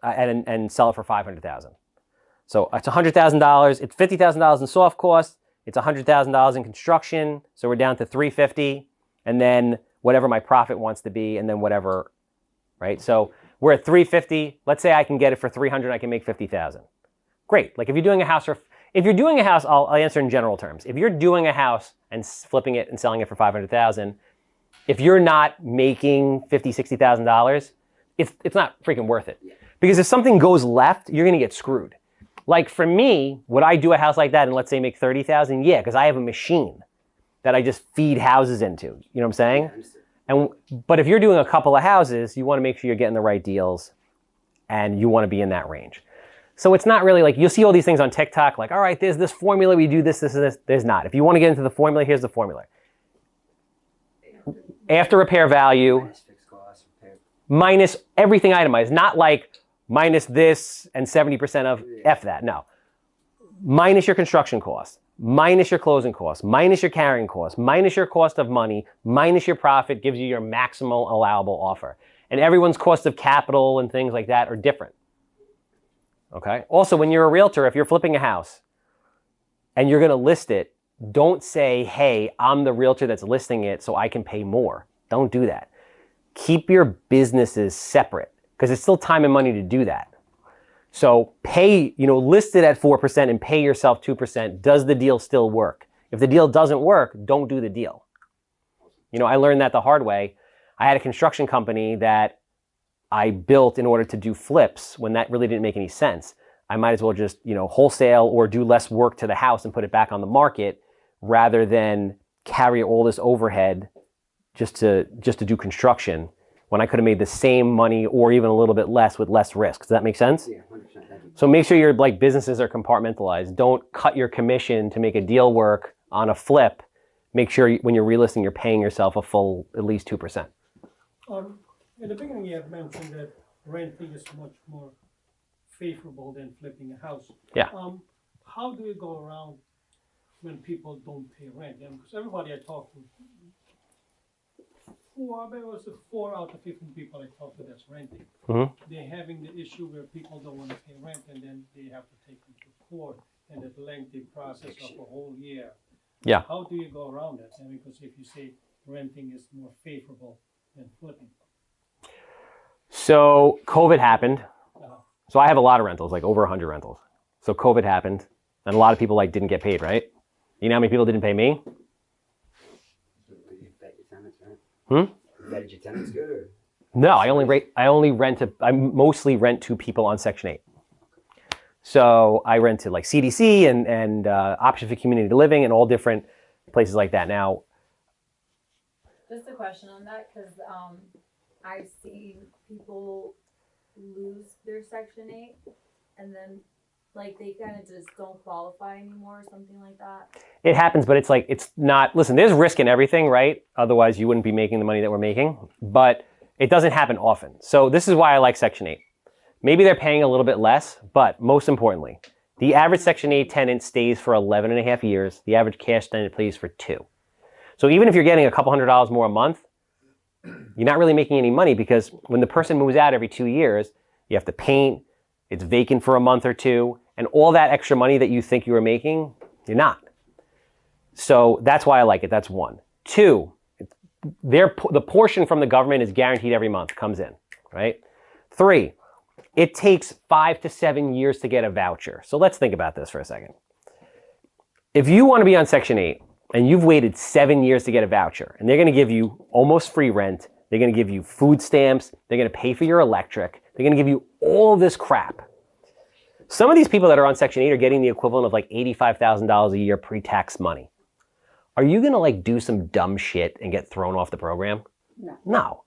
and sell it for $500,000. So it's $100,000. It's $50,000 in soft costs. It's $100,000 in construction. So we're down to $350,000, and then whatever my profit wants to be, and then whatever, right? So we're at $350,000. Let's say I can get it for $300,000. I can make $50,000. Great. Like if you're doing a house, I'll answer in general terms. If you're doing a house and flipping it and selling it for $500,000, if you're not making $50,000, $60,000, it's not freaking worth it. Because if something goes left, you're gonna get screwed. Like for me, would I do a house like that and let's say make $30,000? Yeah, because I have a machine that I just feed houses into. You know what I'm saying? But if you're doing a couple of houses, you want to make sure you're getting the right deals, and you want to be in that range. So it's not really like, you'll see all these things on TikTok, like, all right, there's this formula, we do this, this, and this. There's not. If you want to get into the formula, here's the formula. After repair value, Minus fixed costs, repair. minus everything itemized. Not like minus this and 70% of F that. No. Minus your construction costs, minus your closing costs, minus your carrying costs, minus your cost of money, minus your profit gives you your maximal allowable offer. And everyone's cost of capital and things like that are different. Okay. Also, when you're a realtor, if you're flipping a house and you're going to list it, don't say, hey, I'm the realtor that's listing it so I can pay more. Don't do that. Keep your businesses separate because it's still time and money to do that. So pay, list it at 4% and pay yourself 2%. Does the deal still work? If the deal doesn't work, don't do the deal. I learned that the hard way. I had a construction company that I built in order to do flips when that really didn't make any sense. I might as well just, wholesale or do less work to the house and put it back on the market rather than carry all this overhead just to do construction when I could have made the same money or even a little bit less with less risk. Does that make sense? Yeah, 100%. Thank you. So make sure your businesses are compartmentalized. Don't cut your commission to make a deal work on a flip. Make sure when you're relisting, you're paying yourself a full at least 2%. In the beginning, you had mentioned that renting is much more favorable than flipping a house. Yeah. How do you go around when people don't pay rent? Because everybody I talk to, 4 out of 15 people I talk to that's renting. Mm-hmm. They're having the issue where people don't want to pay rent, and then they have to take them to court, and that lengthy process of a whole year. Yeah. How do you go around that? Because if you say renting is more favorable than flipping. So COVID happened. So I have a lot of rentals, like over 100 rentals. So COVID happened, and a lot of people didn't get paid, right? You know how many people didn't pay me? You vet your tenants, right? Hmm? You vetted your tenants good, or? No, I mostly rent to people on Section 8. So I rent to CDC and Option for Community Living and all different places like that. Now, just a question on that, because I've seen people lose their Section 8 and then they kind of just don't qualify anymore or something like that. it happens, but it's not, listen, there's risk in everything, right? Otherwise you wouldn't be making the money that we're making, but it doesn't happen often. So this is why I like Section 8. Maybe they're paying a little bit less, but most importantly, the average Section 8 tenant stays for 11 and a half years. The average cash tenant plays for 2. So even if you're getting a couple $100 more a month, you're not really making any money because when the person moves out every 2 years, you have to paint, it's vacant for a month or two, and all that extra money that you think you were making, you're not. So that's why I like it. That's 1. 2, the portion from the government is guaranteed every month, comes in, right? 3, it takes 5 to 7 years to get a voucher. So let's think about this for a second. If you want to be on Section 8 and you've waited 7 years to get a voucher, and they're going to give you almost free rent, they're going to give you food stamps, they're going to pay for your electric, they're going to give you all this crap. Some of these people that are on Section 8 are getting the equivalent of $85,000 a year pre-tax money. Are you going to do some dumb shit and get thrown off the program? No. No,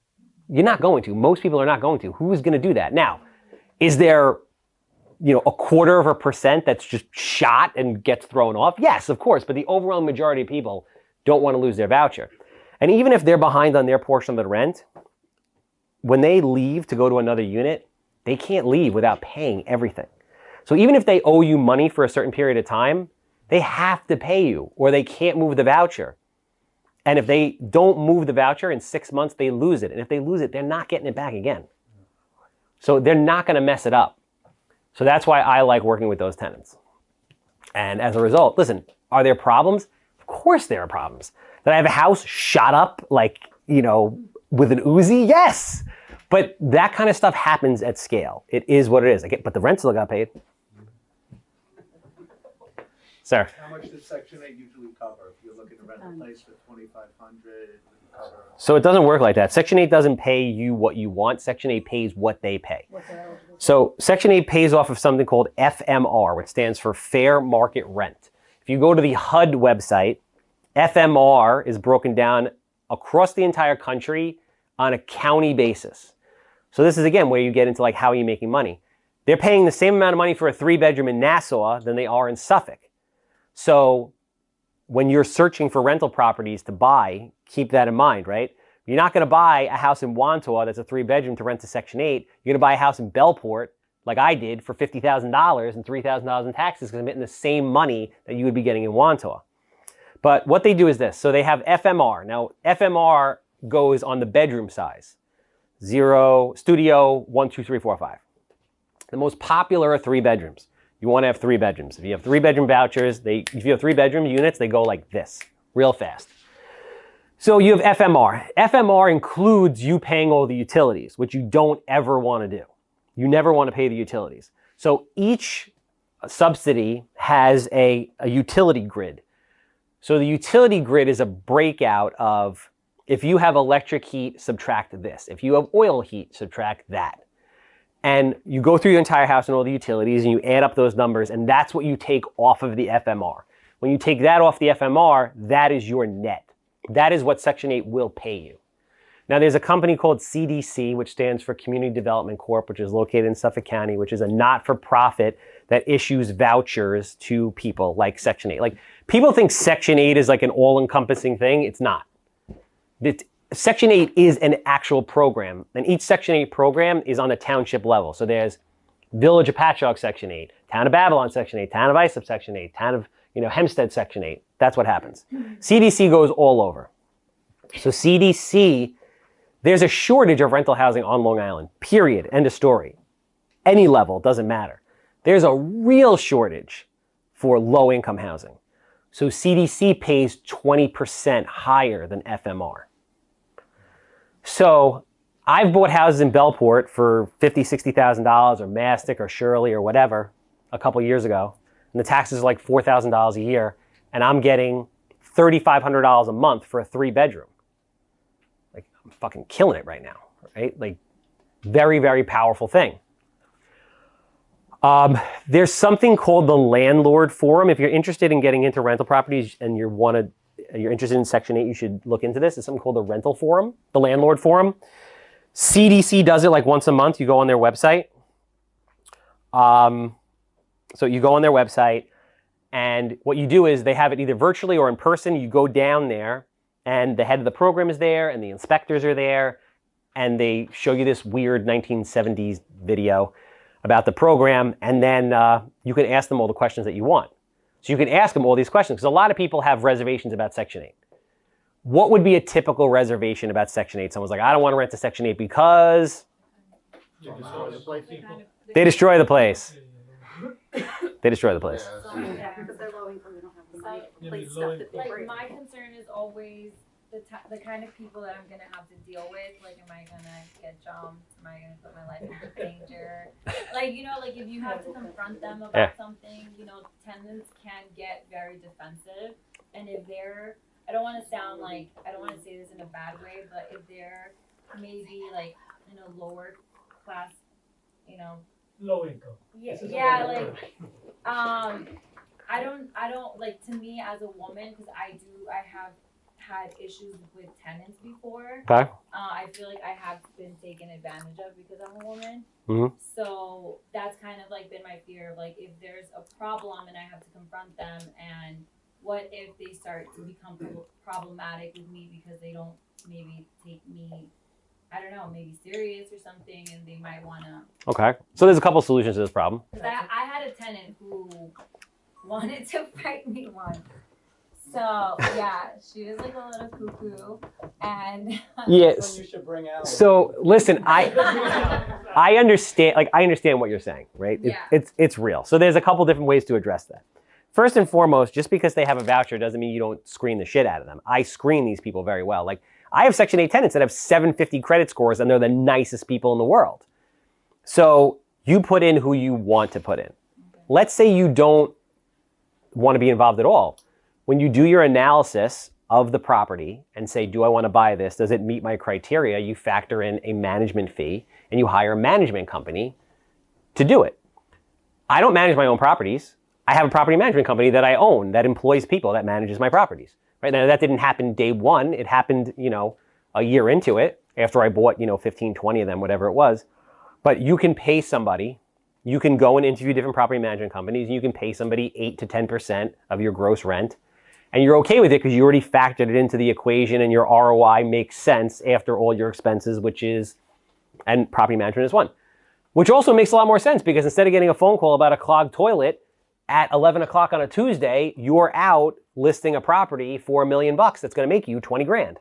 you're not going to. Most people are not going to. Who's going to do that? Now, is there, a 0.25% that's just shot and gets thrown off? Yes, of course, but the overwhelming majority of people don't want to lose their voucher. And even if they're behind on their portion of the rent, when they leave to go to another unit, they can't leave without paying everything. So even if they owe you money for a certain period of time, they have to pay you or they can't move the voucher. And if they don't move the voucher in 6 months, they lose it. And if they lose it, they're not getting it back again. So they're not going to mess it up. So that's why I like working with those tenants. And as a result, listen, are there problems? Of course there are problems. Did I have a house shot up like, you know, with an Uzi? Yes. But that kind of stuff happens at scale. It is what it is. But the rent still got paid. Sir. How much does Section 8 usually cover? If you're looking to rent a place for $2,500, cover. So it doesn't work like that. Section 8 doesn't pay you what you want. Section 8 pays what they pay. So Section 8 pays off of something called FMR, which stands for Fair Market Rent. If you go to the HUD website, FMR is broken down across the entire country on a county basis. So this is, again, where you get into like, how are you making money? They're paying the same amount of money for a 3-bedroom in Nassau than they are in Suffolk. So when you're searching for rental properties to buy, keep that in mind, right? You're not going to buy a house in Weinraub that's a 3-bedroom to rent to Section 8. You're going to buy a house in Bellport, like I did, for $50,000 and $3,000 in taxes because I'm getting the same money that you would be getting in Weinraub. But what they do is this. So they have FMR. Now, FMR goes on the bedroom size. 0, studio, 1, 2, 3, 4, 5. The most popular are 3 bedrooms. You want to have 3 bedrooms. If you have 3-bedroom vouchers, if you have 3-bedroom units, they go like this, real fast. So you have FMR. FMR includes you paying all the utilities, which you don't ever want to do. You never want to pay the utilities. So each subsidy has a utility grid. So the utility grid is a breakout of, if you have electric heat, subtract this. If you have oil heat, subtract that. And you go through your entire house and all the utilities and you add up those numbers, and that's what you take off of the FMR. When you take that off the FMR, that is your net. That is what Section 8 will pay you. Now there's a company called CDC, which stands for Community Development Corp, which is located in Suffolk County, which is a not-for-profit that issues vouchers to people like Section 8. Like, people think Section 8 is like an all-encompassing thing. It's not. Section 8 is an actual program, and each Section 8 program is on a township level. So there's Village of Patchogue Section 8, Town of Babylon Section 8, Town of Islip Section 8, Town of Hempstead Section 8. That's what happens. CDC goes all over. So CDC, there's a shortage of rental housing on Long Island, period, end of story. Any level, doesn't matter. There's a real shortage for low-income housing. So CDC pays 20% higher than FMR. So I've bought houses in Bellport for $50,000, $60,000 or Mastic or Shirley or whatever a couple years ago. And the taxes are like $4,000 a year. And I'm getting $3,500 a month for a 3-bedroom. Like, I'm fucking killing it right now, right? Like, very, very powerful thing. There's something called the Landlord Forum. If you're interested in getting into rental properties and you're interested in Section 8, you should look into this. It's something called the Rental Forum, the Landlord Forum. CDC does it like once a month. You go on their website. So you go on their website, and what you do is they have it either virtually or in person. You go down there, and the head of the program is there, and the inspectors are there, and they show you this weird 1970s video about the program, and then you can ask them all the questions that you want. So you can ask them all these questions, because a lot of people have reservations about Section 8. What would be a typical reservation about Section 8? Someone's like, I don't want to rent to Section 8 because they destroy the place. They destroy the place. Yeah, because they're low income, they don't have the money to replace low stuff that they Like, break. my concern is always the kind of people that I'm gonna have to deal with. Like, am I gonna get jumped? Am I gonna put my life in danger? Like, you know, like if you have to confront them about something, you know, tenants can get very defensive. And if they're, I don't wanna sound like, I don't wanna say this in a bad way, but if they're maybe like in a lower class, you know, Low income. yeah, like, I don't, like, to me as a woman, because I have had issues with tenants before. Okay. I feel like I have been taken advantage of because I'm a woman. Mhm. So that's kind of like been my fear of, like, if there's a problem and I have to confront them, and what if they start to become problematic with me because they don't maybe take me, I don't know, maybe serious or something, and they might want to. Okay. So there's a couple solutions to this problem. Because I had a tenant who wanted to fight me once. So yeah, she was like a little cuckoo, and Yes. You should bring out. So listen, I understand. Like I understand what you're saying, right? Yeah. It's real. So there's a couple different ways to address that. First and foremost, just because they have a voucher doesn't mean you don't screen the shit out of them. I screen these people very well. Like I have Section 8 tenants that have 750 credit scores, and they're the nicest people in the world. So you put in who you want to put in. Let's say you don't want to be involved at all. When you do your analysis of the property and say, do I want to buy this? Does it meet my criteria? You factor in a management fee and you hire a management company to do it. I don't manage my own properties. I have a property management company that I own that employs people that manages my properties. Right now, that didn't happen day one. It happened, a year into it after I bought, 15, 20 of them, whatever it was. But you can pay somebody. You can go and interview different property management companies. And you can pay somebody 8 to 10% of your gross rent. And you're okay with it because you already factored it into the equation and your ROI makes sense after all your expenses, and property management is one. Which also makes a lot more sense because instead of getting a phone call about a clogged toilet at 11 o'clock on a Tuesday, you're out listing a property for $1 million that's going to make you 20 grand.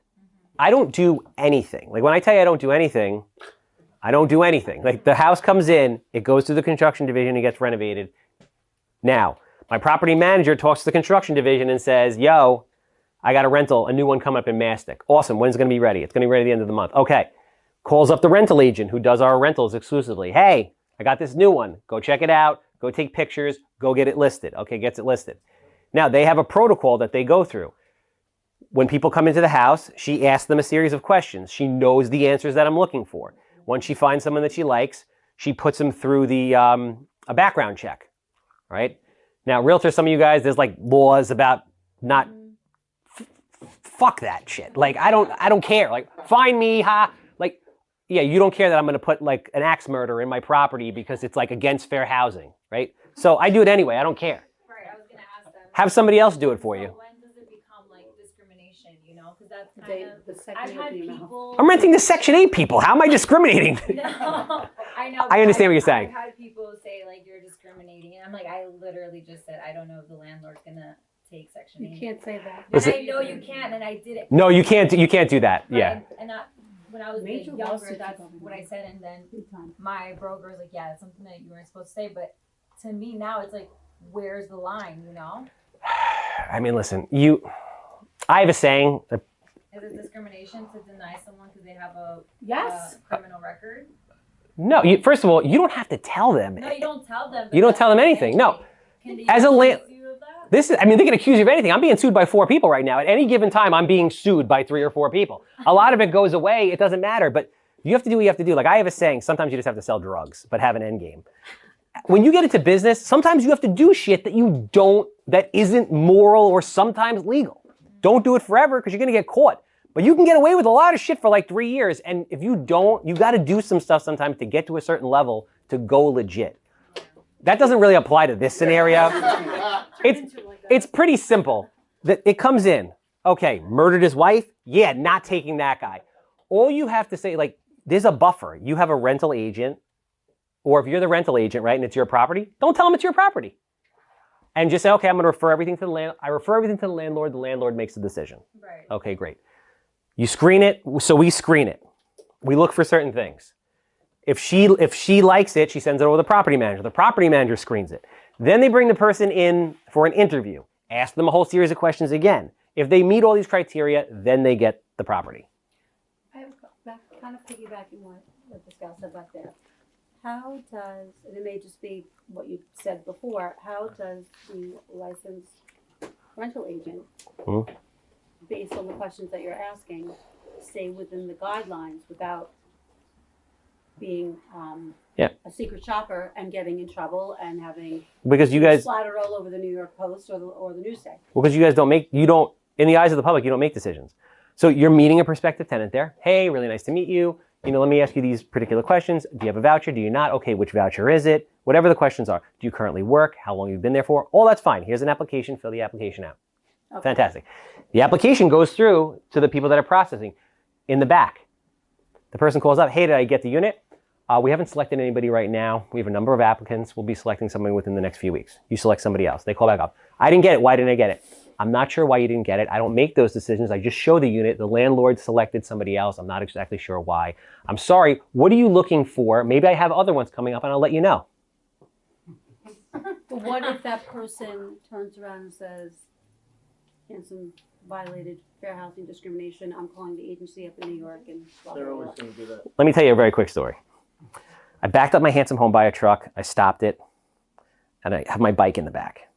I don't do anything. Like when I tell you I don't do anything, I don't do anything. Like the house comes in, it goes through the construction division, it gets renovated. Now, my property manager talks to the construction division and says, yo, I got a new one coming up in Mastic. Awesome, when's it going to be ready? It's going to be ready at the end of the month. Okay. Calls up the rental agent who does our rentals exclusively. Hey, I got this new one. Go check it out. Go take pictures. Go get it listed. Okay, gets it listed. Now, they have a protocol that they go through. When people come into the house, she asks them a series of questions. She knows the answers that I'm looking for. Once she finds someone that she likes, she puts them through a background check, right? Now, realtors, some of you guys, there's like laws about not, fuck that shit. Like, I don't care. Like, find me, ha. Like, yeah, you don't care that I'm going to put like an axe murder in my property because it's like against fair housing, right? So I do it anyway. I don't care. right, I was gonna ask them. Have somebody else do it for you. So when does it become like discrimination? Because that's They, kind of. the second I've you had open your mouth. people. I'm renting to Section 8 people. How am I discriminating? No, I know. I understand what you're saying. I've had people say like you're discriminating, and I'm like, I literally just said I don't know if the landlord's gonna take Section 8. You can't say that. And I know you can, and I did it. No, you can't do that. Right, Yeah. And when I was like, Major younger, lawsuits that's are going what on. I said, and then Big time. my broker was like, yeah, it's something that you weren't supposed to say, but to me now it's like, where's the line? I mean, listen, I have a saying. Is it discrimination to deny someone because they have a Yes. criminal record? No, first of all, you don't have to tell them. No, you don't tell them. You don't tell them anything. No. Can they As a accuse you of that? They can accuse you of anything. I'm being sued by 4 people right now. At any given time, I'm being sued by 3 or 4 people. A lot of it goes away. It doesn't matter. But you have to do what you have to do. Like I have a saying, sometimes you just have to sell drugs, but have an end game. When you get into business, sometimes you have to do shit that isn't moral or sometimes legal. Don't do it forever because you're going to get caught. But you can get away with a lot of shit for like 3 years. And if you don't, you got to do some stuff sometimes to get to a certain level to go legit. That doesn't really apply to this scenario. It's pretty simple. It comes in. Okay, murdered his wife? Yeah, not taking that guy. All you have to say, like, there's a buffer. You have a rental agent, or if you're the rental agent, right, and it's your property, don't tell them it's your property. And just say, okay, I'm going to refer everything to the landlord. I refer everything to the landlord makes the decision. Right. Okay, great. You screen it, so we screen it. We look for certain things. If she likes it, she sends it over to the property manager. The property manager screens it. Then they bring the person in for an interview. Ask them a whole series of questions again. If they meet all these criteria, then they get the property. I have kind of piggybacking on what this gal said back there. How does, and it may just be what you said before, how does the licensed rental agent, based on the questions that you're asking, stay within the guidelines without being a secret shopper and getting in trouble and having Because you guys, splattered all over the New York Post or the Newsday? because you guys in the eyes of the public, you don't make decisions. So you're meeting a prospective tenant there. Hey, really nice to meet you. Let me ask you these particular questions. Do you have a voucher? Do you not? Okay, which voucher is it? Whatever the questions are. Do you currently work? How long you've been there for? All that's fine. Here's an application. Fill the application out. Okay. Fantastic. The application goes through to the people that are processing. In the back, the person calls up. Hey, did I get the unit? We haven't selected anybody right now. We have a number of applicants. We'll be selecting somebody within the next few weeks. You select somebody else. They call back up. I didn't get it. Why didn't I get it? I'm not sure why you didn't get it. I don't make those decisions. I just show the unit. The landlord selected somebody else. I'm not exactly sure why. I'm sorry. What are you looking for? Maybe I have other ones coming up and I'll let you know. But what if that person turns around and says, Hanson violated fair housing discrimination, I'm calling the agency up in New York and blah, blah, They're blah. always going to do that. Let me tell you a very quick story. I backed up my Handsome Home Buyer truck. I stopped it and I have my bike in the back.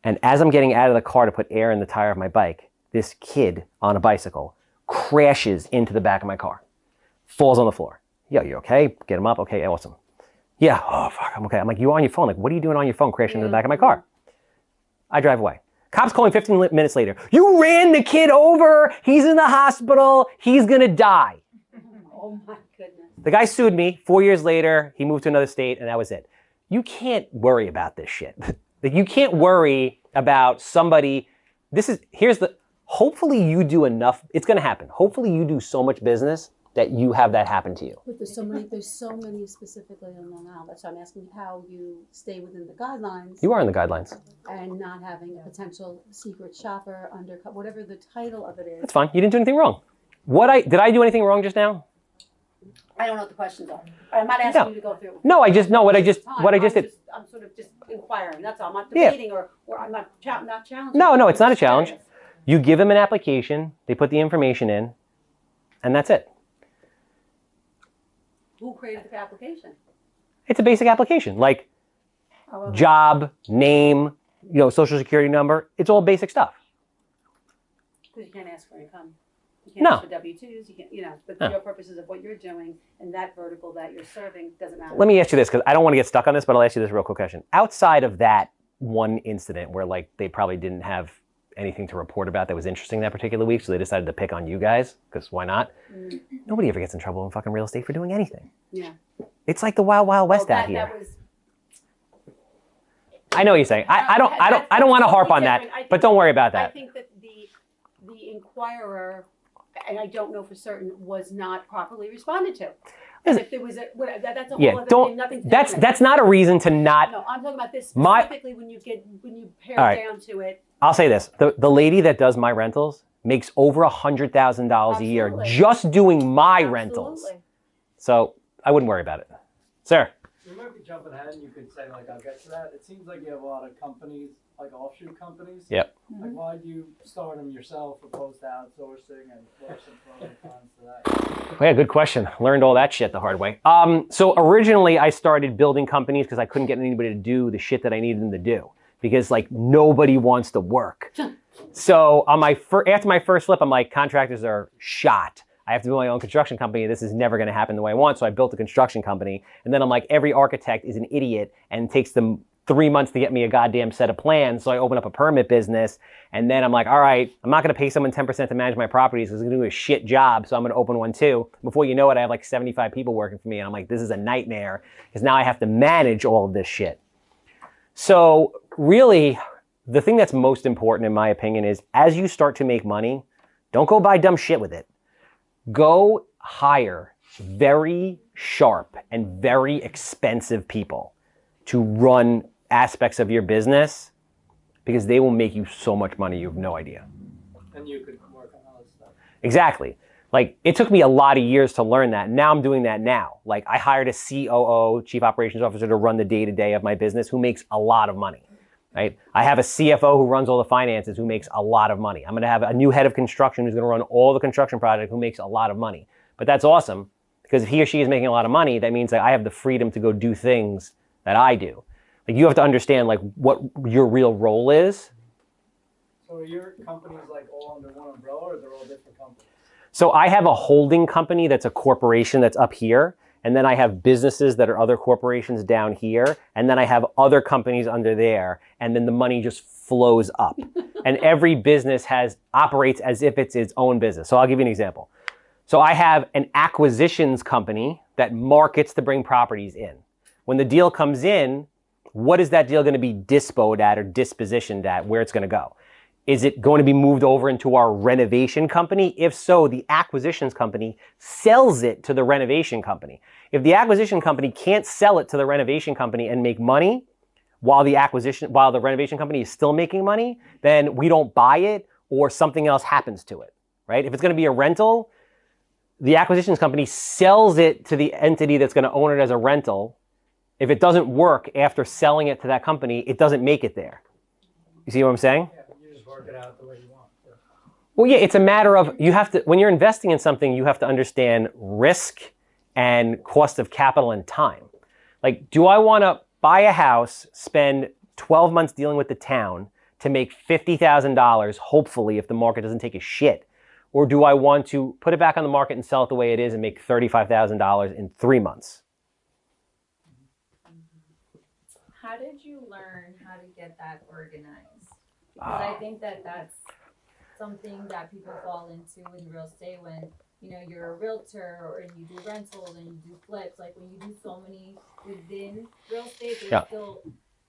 And as I'm getting out of the car to put air in the tire of my bike, this kid on a bicycle crashes into the back of my car, falls on the floor. Yo, you okay? Get him up. Okay, awesome. Yeah, oh, fuck, I'm okay. I'm like, you on your phone? Like, what are you doing on your phone crashing into the back of my car? I drive away. Cops calling 15 minutes later. You ran the kid over. He's in the hospital. He's going to die. Oh my goodness. The guy sued me. 4 years later, he moved to another state, and that was it. You can't worry about this shit. Like, you can't worry about somebody. Hopefully you do enough. It's going to happen. Hopefully you do so much business that you have that happen to you. But there's so many specifically on Long Island. That's why I'm asking how you stay within the guidelines. You are in the guidelines. And not having a potential secret shopper, undercut, whatever the title of it is. That's fine. You didn't do anything wrong. Did I do anything wrong just now? I don't know what the questions are. I'm not asking you to go through. No, what I just did. I'm sort of just inquiring. That's all. I'm not debating or I'm not challenging. No, it's not a challenge. You give them an application. They put the information in, and that's it. Who created the application? It's a basic application, like job, name, social security number. It's all basic stuff. Because you can't ask for income. You can't ask for W-2s. You can't, but for your purposes of what you're doing and that vertical that you're serving doesn't matter. Let me ask you this, because I don't want to get stuck on this, but I'll ask you this real quick question. Outside of that one incident where they probably didn't have anything to report about that was interesting that particular week, so they decided to pick on you guys, because why not? Nobody ever gets in trouble in fucking real estate for doing anything. Yeah. It's like the wild, wild west out here. I know what you're saying. I don't want to harp on that, but don't worry about that. I think that the inquirer, and I don't know for certain, was not properly responded to. And if there was that's a whole other thing. Nothing. That's not a reason to not. No, I'm talking about this specifically when you pare down to it. I'll say this: the lady that does my rentals makes over $100,000 a year just doing my rentals. So I wouldn't worry about it, sir. You might be jumping ahead, and you could say I'll get to that. It seems like you have a lot of companies, like offshoot companies. Yep. Like, why do you start them yourself opposed to outsourcing, and what are some pros and cons to that? Yeah, good question. Learned all that shit the hard way. So originally I started building companies because I couldn't get anybody to do the shit that I needed them to do, because nobody wants to work. So on after my first flip, I'm like, contractors are shot. I have to build my own construction company. This is never going to happen the way I want. So I built a construction company. And then I'm like, every architect is an idiot and it takes them 3 months to get me a goddamn set of plans. So I open up a permit business. And then I'm like, all right, I'm not going to pay someone 10% to manage my properties because they're going to do a shit job. So I'm going to open one too. Before you know it, I have 75 people working for me. And I'm like, this is a nightmare because now I have to manage all of this shit. So really, the thing that's most important in my opinion is as you start to make money, don't go buy dumb shit with it. Go hire very sharp and very expensive people to run aspects of your business because they will make you so much money you have no idea. And you could work on other stuff. Exactly. It took me a lot of years to learn that. Now I'm doing that now. I hired a COO, Chief Operations Officer, to run the day-to-day of my business who makes a lot of money. Right? I have a CFO who runs all the finances who makes a lot of money. I'm going to have a new head of construction who's going to run all the construction projects who makes a lot of money. But that's awesome because if he or she is making a lot of money, that means that I have the freedom to go do things that I do. You have to understand what your real role is. So are your companies all under one umbrella or they're all different companies? So I have a holding company that's a corporation that's up here. And then I have businesses that are other corporations down here. And then I have other companies under there. And then the money just flows up. And every business operates as if it's its own business. So I'll give you an example. So I have an acquisitions company that markets to bring properties in. When the deal comes in, what is that deal going to be disposed at or dispositioned at, where it's going to go? Is it going to be moved over into our renovation company? If so, the acquisitions company sells it to the renovation company. If the acquisition company can't sell it to the renovation company and make money, while the renovation company is still making money, then we don't buy it or something else happens to it, right? If it's going to be a rental, the acquisitions company sells it to the entity that's going to own it as a rental. If it doesn't work after selling it to that company, it doesn't make it there. You see what I'm saying? Yeah, you just work it out the way you want. Yeah. Well, yeah, it's a matter of when you're investing in something, you have to understand risk and cost of capital and time. Like, do I want to buy a house, spend 12 months dealing with the town to make $50,000, hopefully, if the market doesn't take a shit? Or do I want to put it back on the market and sell it the way it is and make $35,000 in 3 months? How did you learn how to get that organized? Because I think that that's something that people fall into in real estate when, you know, you're a realtor or you do rentals and you do flips. Like when you do so many within real estate, they're still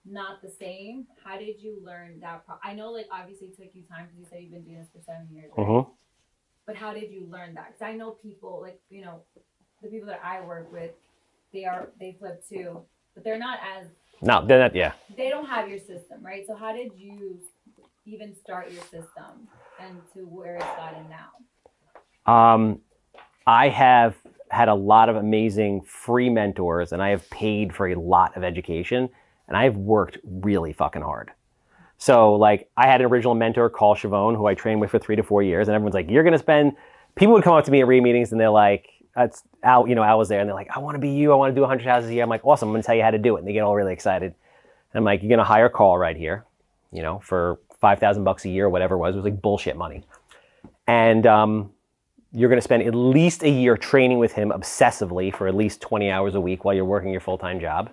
not the same. How did you learn that? I know, like, obviously it took you time because you said you've been doing this for 7 years, right? Mm-hmm. But how did you learn that? Because I know people, like, you know, the people that I work with, they flip too, but they're not as. No, they're not, yeah. They don't have your system, right? So how did you even start your system and to where it's gotten now? I have had a lot of amazing free mentors, and I have paid for a lot of education, and I have worked really fucking hard. So, like, I had an original mentor, Carl Chavone, who I trained with for 3 to 4 years, and everyone's like, you're going to spend... People would come up to me at re-meetings, and they're like, Al was there, and they're like, I want to be you, I want to do 100 houses a year. I'm like, awesome, I'm going to tell you how to do it. And they get all really excited. And I'm like, you're going to hire Carl right here, you know, for $5,000 a year, or whatever it was. It was like bullshit money. And you're going to spend at least a year training with him obsessively for at least 20 hours a week while you're working your full-time job.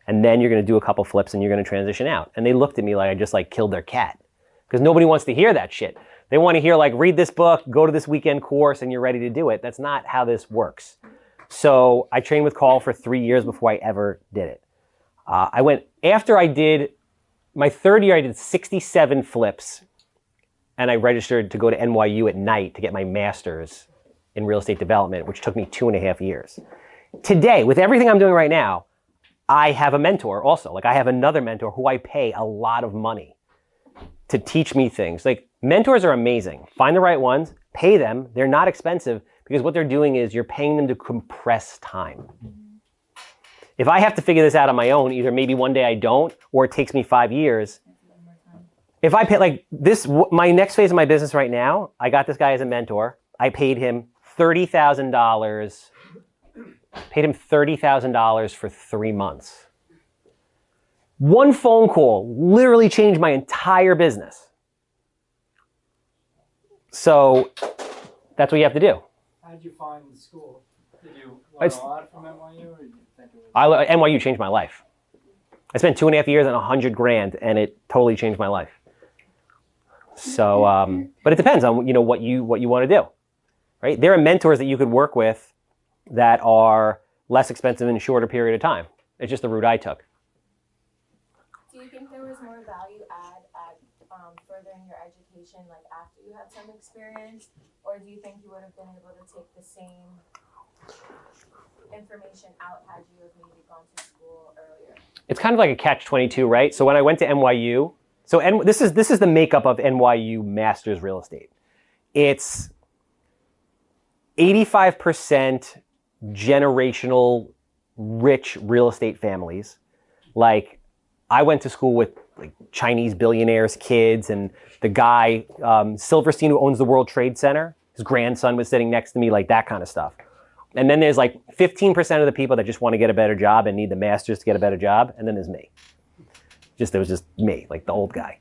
And then you're going to do a couple flips and you're going to transition out. And they looked at me like I just like killed their cat. Because nobody wants to hear that shit. They want to hear like, read this book, go to this weekend course, and you're ready to do it. That's not how this works. So I trained with Carl for 3 years before I ever did it. After I did, my third year, I did 67 flips. And I registered to go to NYU at night to get my master's in real estate development, which took me 2.5 years. Today, with everything I'm doing right now, I have a mentor also. Like, I have another mentor who I pay a lot of money to teach me things. Like, mentors are amazing. Find the right ones, pay them. They're not expensive because what they're doing is you're paying them to compress time. If I have to figure this out on my own, either maybe one day I don't, or it takes me 5 years. If I pay, like this, my next phase of my business right now, I got this guy as a mentor. I paid him $30,000. Paid him $30,000 for 3 months. One phone call literally changed my entire business. So that's what you have to do. How did you find the school? Did you learn a lot from NYU, or did you think it was? NYU changed my life. I spent 2.5 years and $100,000, and it totally changed my life. So, but it depends on what you want to do, right? There are mentors that you could work with that are less expensive in a shorter period of time. It's just the route I took. Do you think there was more value add at furthering your education, like after you had some experience, or do you think you would have been able to take the same information out had you have maybe gone to school earlier? It's kind of like a catch-22, right? So when I went to NYU, this is the makeup of NYU Masters Real Estate. It's 85% generational rich real estate families. Like, I went to school with like Chinese billionaires' kids, and the guy, Silverstein, who owns the World Trade Center, his grandson was sitting next to me, like that kind of stuff. And then there's like 15% of the people that just want to get a better job and need the masters to get a better job. And then there's me. There was just me, like the old guy.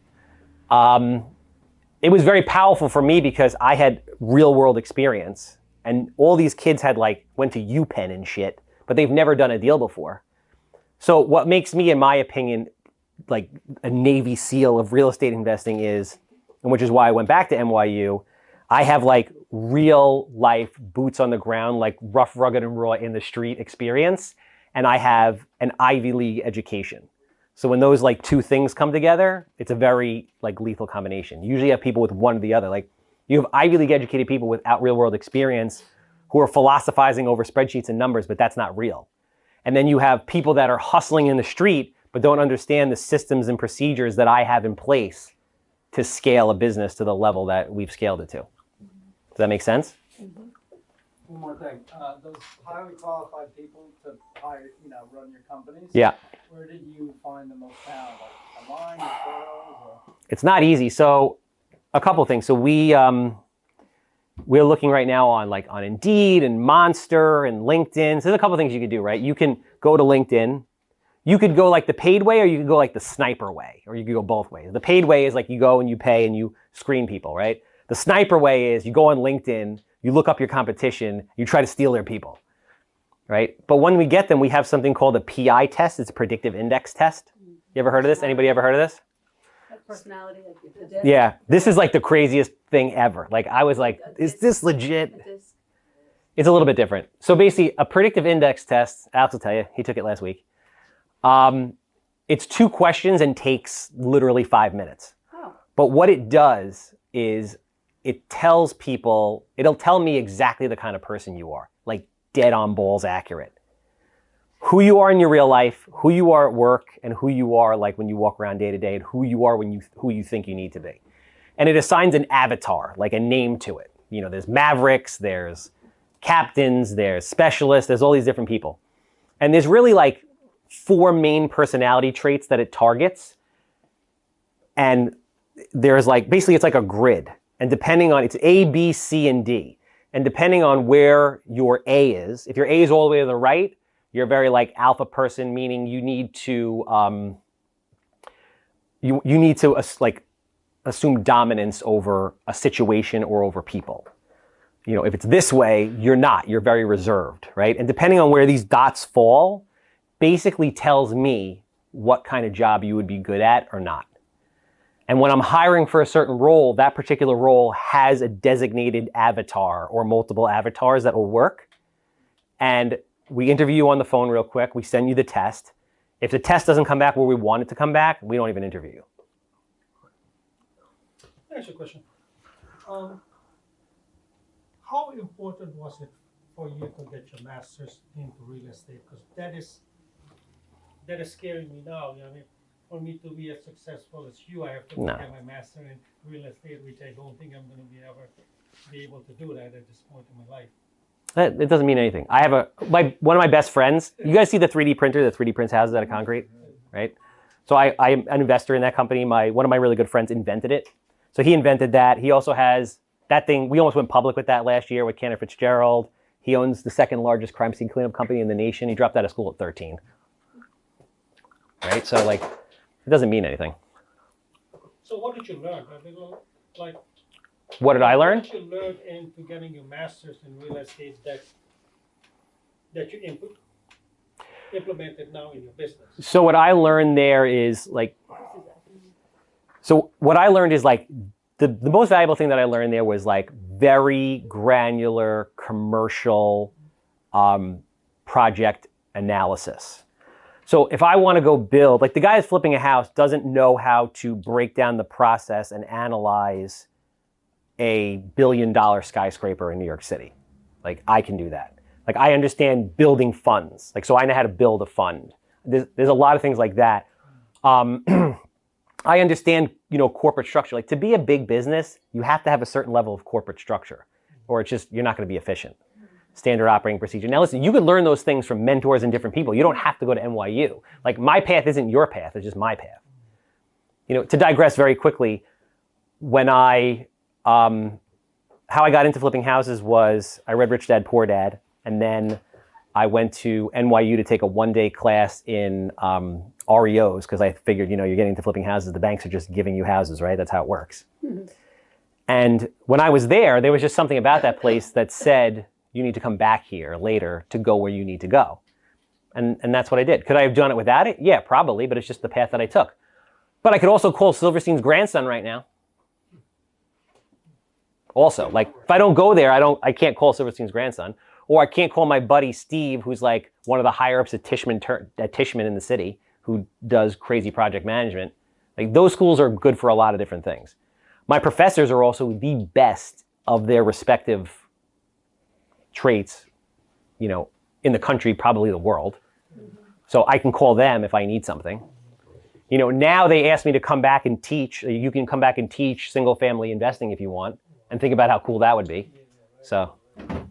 It was very powerful for me because I had real world experience, and all these kids had went to UPenn and shit, but they've never done a deal before. So what makes me, in my opinion, like a Navy SEAL of real estate investing is, and which is why I went back to NYU, I have like real life boots on the ground, like rough, rugged, and raw in the street experience. And I have an Ivy League education. So when those like two things come together, it's a very like lethal combination. Usually you have people with one or the other. Like, you have Ivy League educated people without real world experience who are philosophizing over spreadsheets and numbers, but that's not real. And then you have people that are hustling in the street but don't understand the systems and procedures that I have in place to scale a business to the level that we've scaled it to. Does that make sense? One more thing, those highly qualified people to hire, run your companies. Yeah. Where did you find the most talent? Like online, referrals, or? It's not easy. So a couple things. So we're looking right now on Indeed and Monster and LinkedIn. So there's a couple things you could do, right? You can go to LinkedIn. You could go like the paid way, or you could go like the sniper way, or you could go both ways. The paid way is like you go and you pay and you screen people, right? The sniper way is you go on LinkedIn, you look up your competition, you try to steal their people, right? But when we get them, we have something called a PI test. It's a predictive index test. You ever heard of this? Anybody ever heard of this? Personality, Yeah, this is like the craziest thing ever. Like I was like, is this legit? It's a little bit different. So basically a predictive index test, Alex will tell you, he took it last week. It's 2 questions and takes literally 5 minutes. Oh. But what it does is it tells people, it'll tell me exactly the kind of person you are, like dead on balls accurate. Who you are in your real life, who you are at work, and who you are like when you walk around day to day, and who you are who you think you need to be. And it assigns an avatar, like a name to it. There's mavericks, there's captains, there's specialists, there's all these different people. And there's really like 4 main personality traits that it targets. And there's like, basically it's like a grid. And depending on, it's A, B, C, and D. And depending on where your A is, if your A is all the way to the right, you're a very like alpha person, meaning you need to, you need to like assume dominance over a situation or over people. If it's this way, you're not, you're very reserved, right? And depending on where these dots fall, basically tells me what kind of job you would be good at or not. And when I'm hiring for a certain role, that particular role has a designated avatar or multiple avatars that will work. And we interview you on the phone real quick. We send you the test. If the test doesn't come back where we want it to come back, we don't even interview you. Here's a question. How important was it for you to get your master's into real estate? Because that is scaring me now. For me to be as successful as you, I have to get my master in real estate, which I don't think I'm going to be able to do that at this point in my life. It doesn't mean anything. I have one of my best friends. You guys see the 3D printer that 3D prints houses out of concrete, right? So I'm an investor in that company. One of my really good friends invented it. So he invented that. He also has that thing. We almost went public with that last year with Cantor Fitzgerald. He owns the 2nd largest crime scene cleanup company in the nation. He dropped out of school at 13. Right? So like, it doesn't mean anything. So what did you learn? What did I learn? What did you learn into getting your master's in real estate that you implemented now in your business? So what I learned there is like, the most valuable thing that I learned there was like very granular commercial project analysis. So if I want to go build, like the guy that's flipping a house doesn't know how to break down the process and analyze a $1 billion skyscraper in New York City. Like I can do that. Like I understand building funds. Like, so I know how to build a fund. There's a lot of things like that. I understand, corporate structure. Like to be a big business, you have to have a certain level of corporate structure or it's just, you're not going to be efficient. Standard operating procedure. Now listen, you could learn those things from mentors and different people. You don't have to go to NYU. Like my path isn't your path, it's just my path. To digress very quickly, when how I got into flipping houses was I read Rich Dad, Poor Dad, and then I went to NYU to take a 1-day class in REOs because I figured, you're getting into flipping houses, the banks are just giving you houses, right? That's how it works. Mm-hmm. And when I was there was just something about that place that said, you need to come back here later to go where you need to go. And that's what I did. Could I have done it without it? Yeah, probably, but it's just the path that I took. But I could also call Silverstein's grandson right now. Also, like if I don't go there, I can't call Silverstein's grandson. Or I can't call my buddy Steve, who's like one of the higher ups at Tishman in the city, who does crazy project management. Like those schools are good for a lot of different things. My professors are also the best of their respective traits, in the country, probably the world. So I can call them if I need something. You know, now they ask me to come back and teach. You can come back and teach single family investing if you want, and think about how cool that would be. So I'm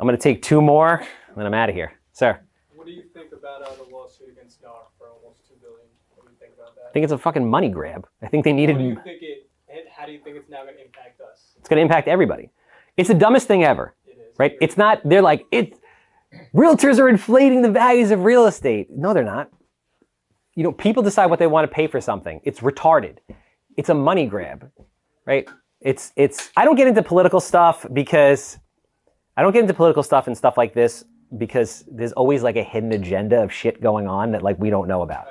going to take 2 more, and then I'm out of here. Sir. What do you think about the lawsuit against NAR for almost $2 billion? What do you think about that? I think it's a fucking money grab. I think they needed. How do you think it's now going to impact us? It's going to impact everybody. It's the dumbest thing ever, right? It's not. They're like realtors are inflating the values of real estate. No, they're not. You know, people decide what they want to pay for something. It's retarded. It's a money grab, right? It's. I don't get into political stuff because and stuff like this because there's always like a hidden agenda of shit going on that like we don't know about.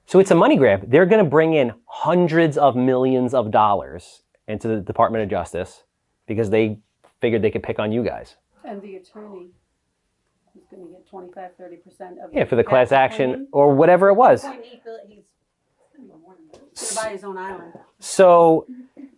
So it's a money grab. They're going to bring in hundreds of millions of dollars into the Department of Justice because they figured they could pick on you guys. And the attorney is going to get 25-30% of. Yeah, for the class action or whatever it was. He's going to buy his own island. So,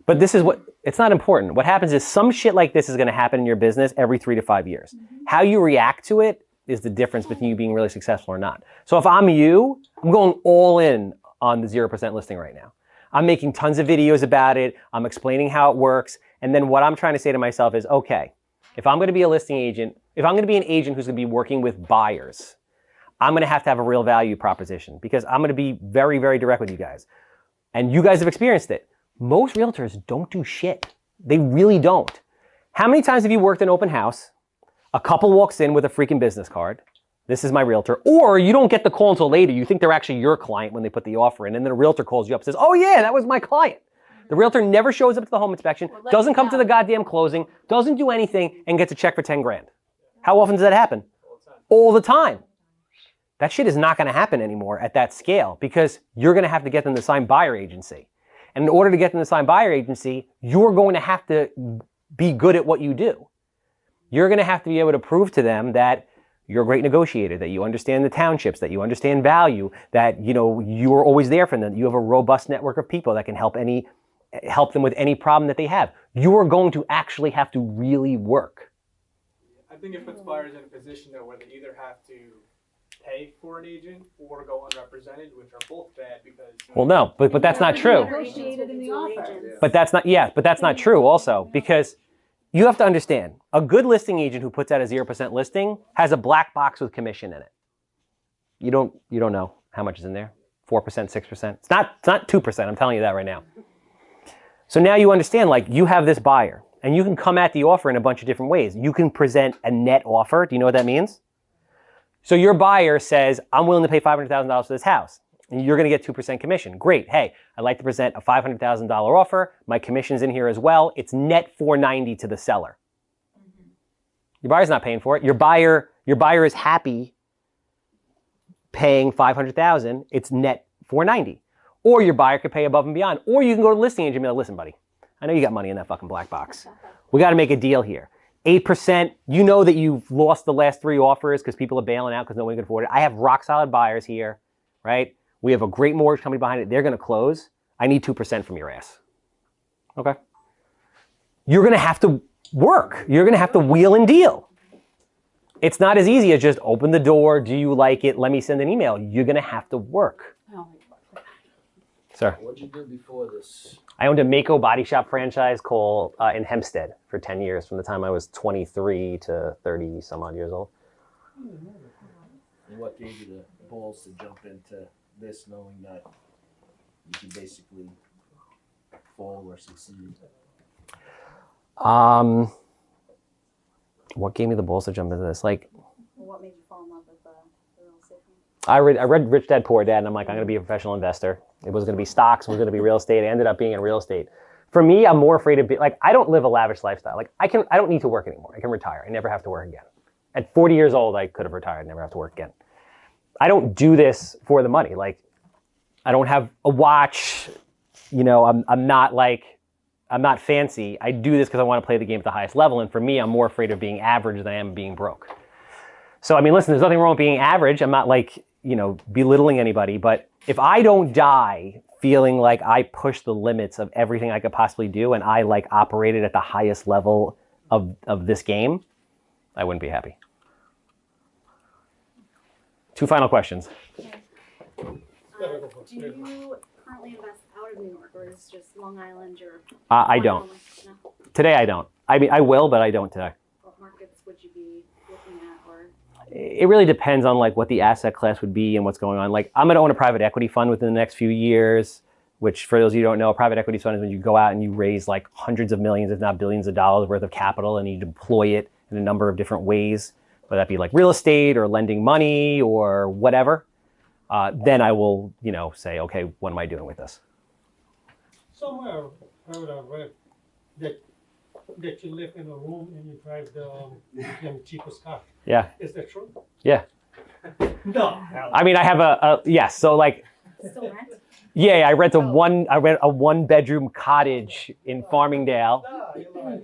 but this is what, it's not important. What happens is some shit like this is going to happen in your business every 3 to 5 years. How you react to it is the difference between you being really successful or not. So if I'm you, I'm going all in on the 0% listing right now. I'm making tons of videos about it. I'm explaining how it works. And then what I'm trying to say to myself is, okay, if I'm going to be a listing agent, if I'm going to be an agent who's going to be working with buyers, I'm going to have a real value proposition because I'm going to be very, very direct with you guys. And you guys have experienced it. Most realtors don't do shit. They really don't. How many times have you worked an open house? A couple walks in with a freaking business card. This is my realtor. Or you don't get the call until later. You think they're actually your client when they put the offer in. And then a realtor calls you up and says, oh yeah, that was my client. The realtor never shows up to the home inspection, doesn't come to the goddamn closing, doesn't do anything, and gets a check for 10 grand. How often does that happen? All the time. That shit is not going to happen anymore at that scale because you're going to have to get them to sign buyer agency. And in order to get them to sign buyer agency, you're going to have to be good at what you do. You're going to have to be able to prove to them that you're a great negotiator, that you understand the townships, that you understand value, that you're always there for them, that you have a robust network of people that can help them with any problem that they have. You are going to actually have to really work. I think it puts buyers in a position though where they either have to pay for an agent or go unrepresented, which are both bad because. Well, no, but that's not true. Negotiated in the offer. But that's not true also because you have to understand, a good listing agent who puts out a 0% listing has a black box with commission in it. You don't know how much is in there. 4%, 6%. It's not 2%, I'm telling you that right now. So now you understand, like, you have this buyer and you can come at the offer in a bunch of different ways. You can present a net offer. Do you know what that means? So your buyer says, I'm willing to pay $500,000 for this house. And you're going to get 2% commission. Great. Hey, I'd like to present a $500,000 offer. My commission's in here as well. It's net $490 to the seller. Your buyer's not paying for it. Your buyer is happy paying $500,000. It's net $490. Or your buyer could pay above and beyond. Or you can go to the listing agent and be like, listen, buddy, I know you got money in that fucking black box. We got to make a deal here. 8%, you know that you've lost the last 3 offers because people are bailing out because nobody can afford it. I have rock solid buyers here, right? We have a great mortgage company behind it. They're going to close. I need 2% from your ass. Okay? You're going to have to work. You're going to have to wheel and deal. It's not as easy as just open the door. Do you like it? Let me send an email. You're going to have to work. Sir? What did you do before this? I owned a Mako body shop franchise called in Hempstead for 10 years, from the time I was 23 to 30 some odd years old. And what gave you the balls to jump into this, knowing that you could basically fall or succeed? What gave me the balls to jump into this? Like, What made you fall in love with the real estate? I read Rich Dad Poor Dad, and I'm like, I'm going to be a professional investor. It was going to be stocks. It was going to be real estate. I ended up being in real estate. For me, I'm more afraid of I don't live a lavish lifestyle. Like, I don't need to work anymore. I can retire. I never have to work again. At 40 years old, I could have retired, never have to work again. I don't do this for the money. Like, I don't have a watch. I'm not fancy. I do this because I want to play the game at the highest level. And for me, I'm more afraid of being average than I am being broke. So, I mean, listen, there's nothing wrong with being average. I'm not belittling anybody, but if I don't die feeling like I push the limits of everything I could possibly do and I operated at the highest level of this game, I wouldn't be happy. 2 final questions. Better go for Do you currently invest out of New York, or is it just Long Island or? I don't. No. Today I don't. I mean, I will, but I don't today. What markets would you be looking at, or? It really depends on like what the asset class would be and what's going on. Like I'm going to own a private equity fund within the next few years, which for those of you who don't know, a private equity fund is when you go out and you raise like hundreds of millions, if not billions of dollars worth of capital, and you deploy it in a number of different ways, whether that be like real estate or lending money or whatever. Then I will, say, okay, what am I doing with this? Somewhere I heard I read that you live in a room and you drive the cheapest car. Yeah. Is that true? Yeah. No. I mean, I have yes. So like, Still rent? yeah, I rent a one bedroom cottage in Farmingdale. No, you're lying.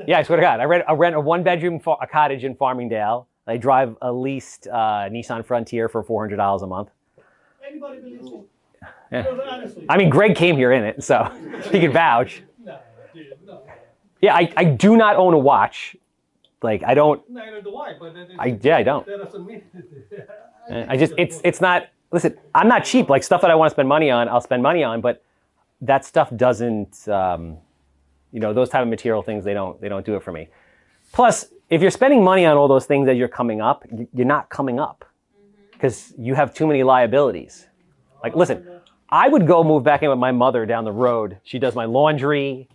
Yeah, I swear to God, I rent a one bedroom cottage in Farmingdale. I drive a leased Nissan Frontier for $400 a month. Anybody believes me? Yeah. No, honestly. I mean, Greg came here in it, so he can vouch. No, dude, no. Yeah, I do not own a watch. Like I don't. Neither do I, but I don't. that doesn't mean It's not. Listen, I'm not cheap. Like stuff that I want to spend money on, I'll spend money on. But that stuff doesn't. Those type of material things, they don't do it for me. Plus, if you're spending money on all those things as you're coming up, you're not coming up because you have too many liabilities. Like, listen, I would go move back in with my mother down the road. She does my laundry.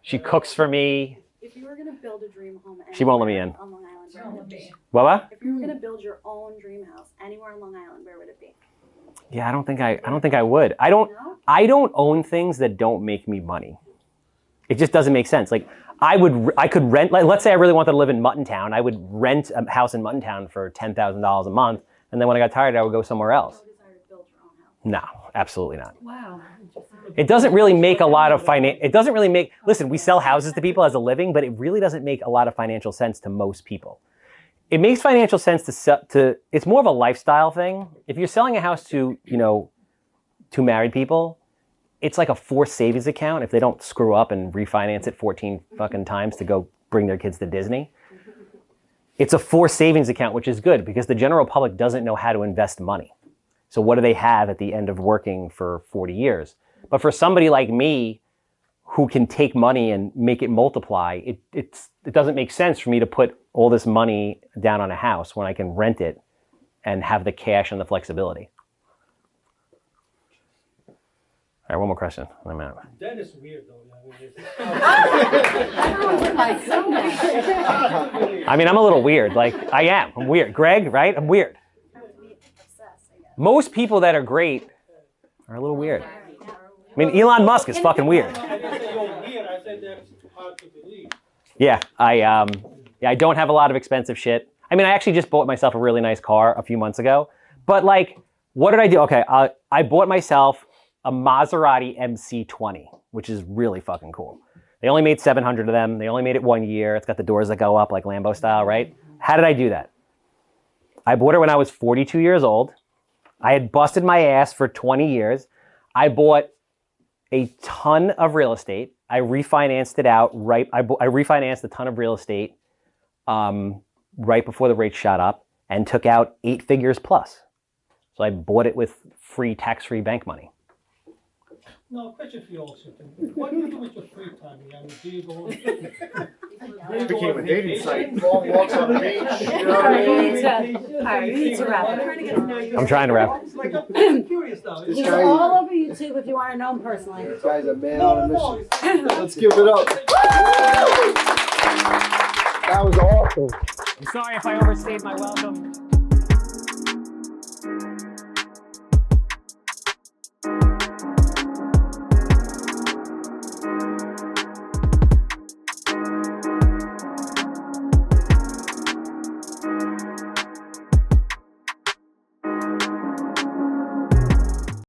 She cooks for me. If you were gonna build a dream home, She won't let me in. On Long Island, where would it be? What? If you were gonna build your own dream house anywhere on Long Island, where would it be? Yeah, I don't think I would. I don't own things that don't make me money. It just doesn't make sense. Like I could rent, like let's say I really wanted to live in Muttontown, I would rent a house in Muttontown for $10,000 a month, and then when I got tired, I would go somewhere else. No desire to build your own house. No, absolutely not. Wow. It doesn't really make a lot of it doesn't really make, listen, we sell houses to people as a living, but it really doesn't make a lot of financial sense to most people. It makes financial sense it's more of a lifestyle thing. If you're selling a house to married people, it's like a forced savings account if they don't screw up and refinance it 14 fucking times to go bring their kids to Disney. It's a forced savings account, which is good because the general public doesn't know how to invest money. So what do they have at the end of working for 40 years? But for somebody like me who can take money and make it multiply, it doesn't make sense for me to put all this money down on a house when I can rent it and have the cash and the flexibility. All right, one more question. I'm out. That is weird, though. I mean, I'm a little weird. Like, I am. I'm weird. Greg, right? I'm weird. Most people that are great are a little weird. I mean, Elon Musk is fucking weird. I didn't say you're weird. I said that's hard to believe. Yeah, I don't have a lot of expensive shit. I mean, I actually just bought myself a really nice car a few months ago. But like, what did I do? Okay, I bought myself a Maserati MC20, which is really fucking cool. They only made 700 of them. They only made it 1 year. It's got the doors that go up like Lambo style, right? How did I do that? I bought it when I was 42 years old. I had busted my ass for 20 years. I bought a ton of real estate. I refinanced it out I refinanced a ton of real estate right before the rates shot up and took out 8 figures plus. So I bought it with free tax-free bank money. No, question for you also. What do you do with your free time? I mean, do you go? It became a dating site. Long walks on the beach. You know what I mean? Alright, we need to wrap it. I'm trying to wrap. Like, I'm curious now. He's all over YouTube if you want to know him personally. This guy's a man on a mission. Let's give it up. That was awesome. I'm sorry if I overstayed my welcome.